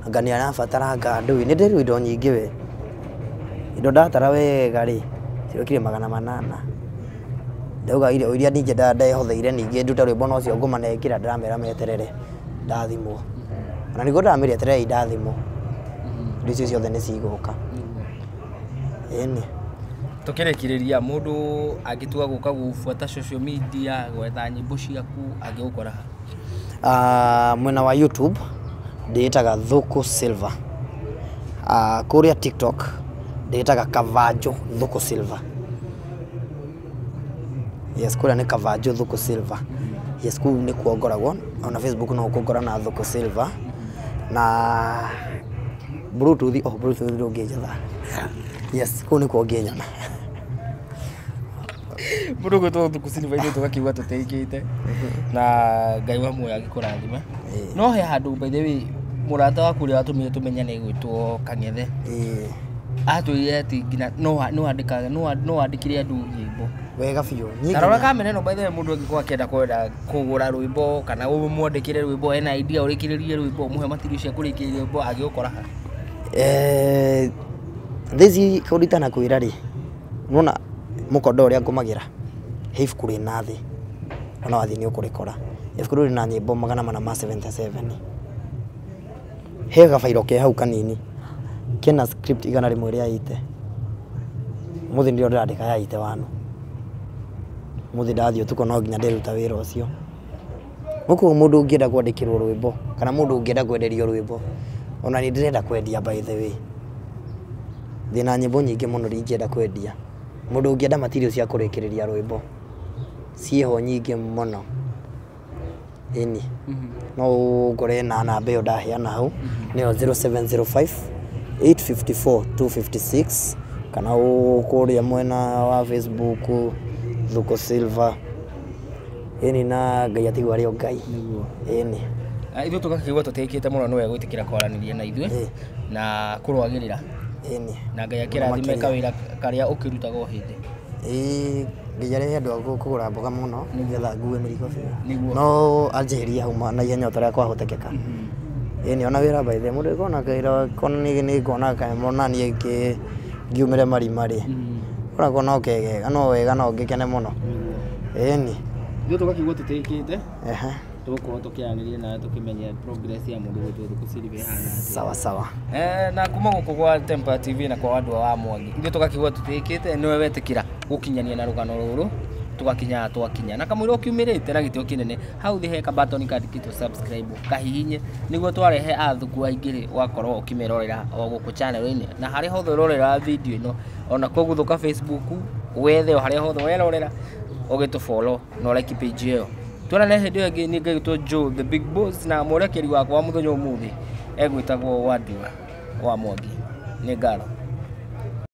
ngani arabatara ngandu ni ndiru indo nyingi we indo ndatara wega ri cirokire 800 ndauga iria ninge ndahotheire ninge nduta rwimbo no cio ngumanekira ndiramera meterere ndathimwo na niguo ndamire eterere ndathimwo ndicio ciothe ni ciguka eni tukirekireria mundu agitua guka gufuata social media gwetha nyimbo ciaku agigukora mwena wa YouTube nditaga Thuku Silver kuria TikTok nditaga Kavajo Thuku Silver yes kuria ni Kavajo Thuku Silver yes ku ni kuongoragwo na Facebook no kuongora na Thuku Silver na Bluetooth Bluetooth ndungijetha yes ku ni kuongenyana Murugo to Thuku Silver inde tugakiuga tuteikite na Ngai wa muoyo agikurathima no he handu by the way murata waku ri atumire tumenyane gwitwo Kang'ethe atwire ati ngina no andikire andu nyimbo wega biũ tarora kamera no by the way mundu angikwa kenda kwenda kugura rwimbo kana umwandikire rwimbo ena idea urikiririe rwimbo muhe matirio cia kurikiria rwimbo agikora thezi kuritana kwira ri nona mukondo uria ngumagira hifu kuri nathi ona wathi ni ukurikora hifu kuri na nyimbo 477 hega fairo ke hau kanini kena script igana rimwe ria ite muthi ndio ndandika ya ite wanu muthi ndathio tuko no nginya nderuta wira ucio muko mundu ungienda kwandikirwo rwimbo kana mundu ungienda kwenderio rwimbo ona ni ndirenda kwendia by the way thina nyimbo nyingi muno ringienda kwendia mundu ungienda material cia kurikiriria rwimbo cieho nyingi muno eni no ngore na namba yo ndaheana hau nio 0705 854 256 kana ukuria mwena wa Facebook Thuku Silver eni na Ngai atigwa rio Ngai eni ithu tugakiuga tutekite muno no egwitikira kwaraniria na ithuĩ na kurwagirira eni na Ngai akirathime kawira karia ukirutaga hindi nginya rä andå kågå mboga må no nä getha ngue mä rigo biå no anjäria hauma na ihenya å kwahotekeka ä ona wä ra baithe må ndå ä kona kaira kona nä ngona kamonanie ngiumä re marima rä orakorwo no kegega no wega no ngä kene må no ĩni ithuĩ tũgakiuga tũtĩkĩte tũgũkorwo tũkĩaranĩria nawe tũkĩmenya progress ya mũndũ gwitũ Thuku Silver ihana sawa sawa na kuma gũkũ gwa Tempa TV na kwa andũ wa Mwangi ithuĩ tũgakiuga tũtĩkĩte nĩwe wetĩkĩra gũkinyania na rũgano rũrũ tugakinya twakinya na kamũira ũkiumĩrĩte na gĩtĩo kĩnene hau thĩ he ka button kandĩkĩtwo subscribe kahihinye nĩguo twarehe athuku aingĩ wakorwo ũkĩmerorera o gũkũ channel-inĩ na harĩa hothe ũrorera video ĩno ona kũguthũka Facebook wethe o harĩa hothe werorera ũgĩtũfollow na like page ĩyo tuonane hĩndĩ ĩyo ĩngĩ. Niĩ ngaitwo Joe the Big Boss na mwerekeri wakwa wa mũthenya ũmũthĩ egwĩtagwo Wadua wa Mwangi. Nĩ ngaro.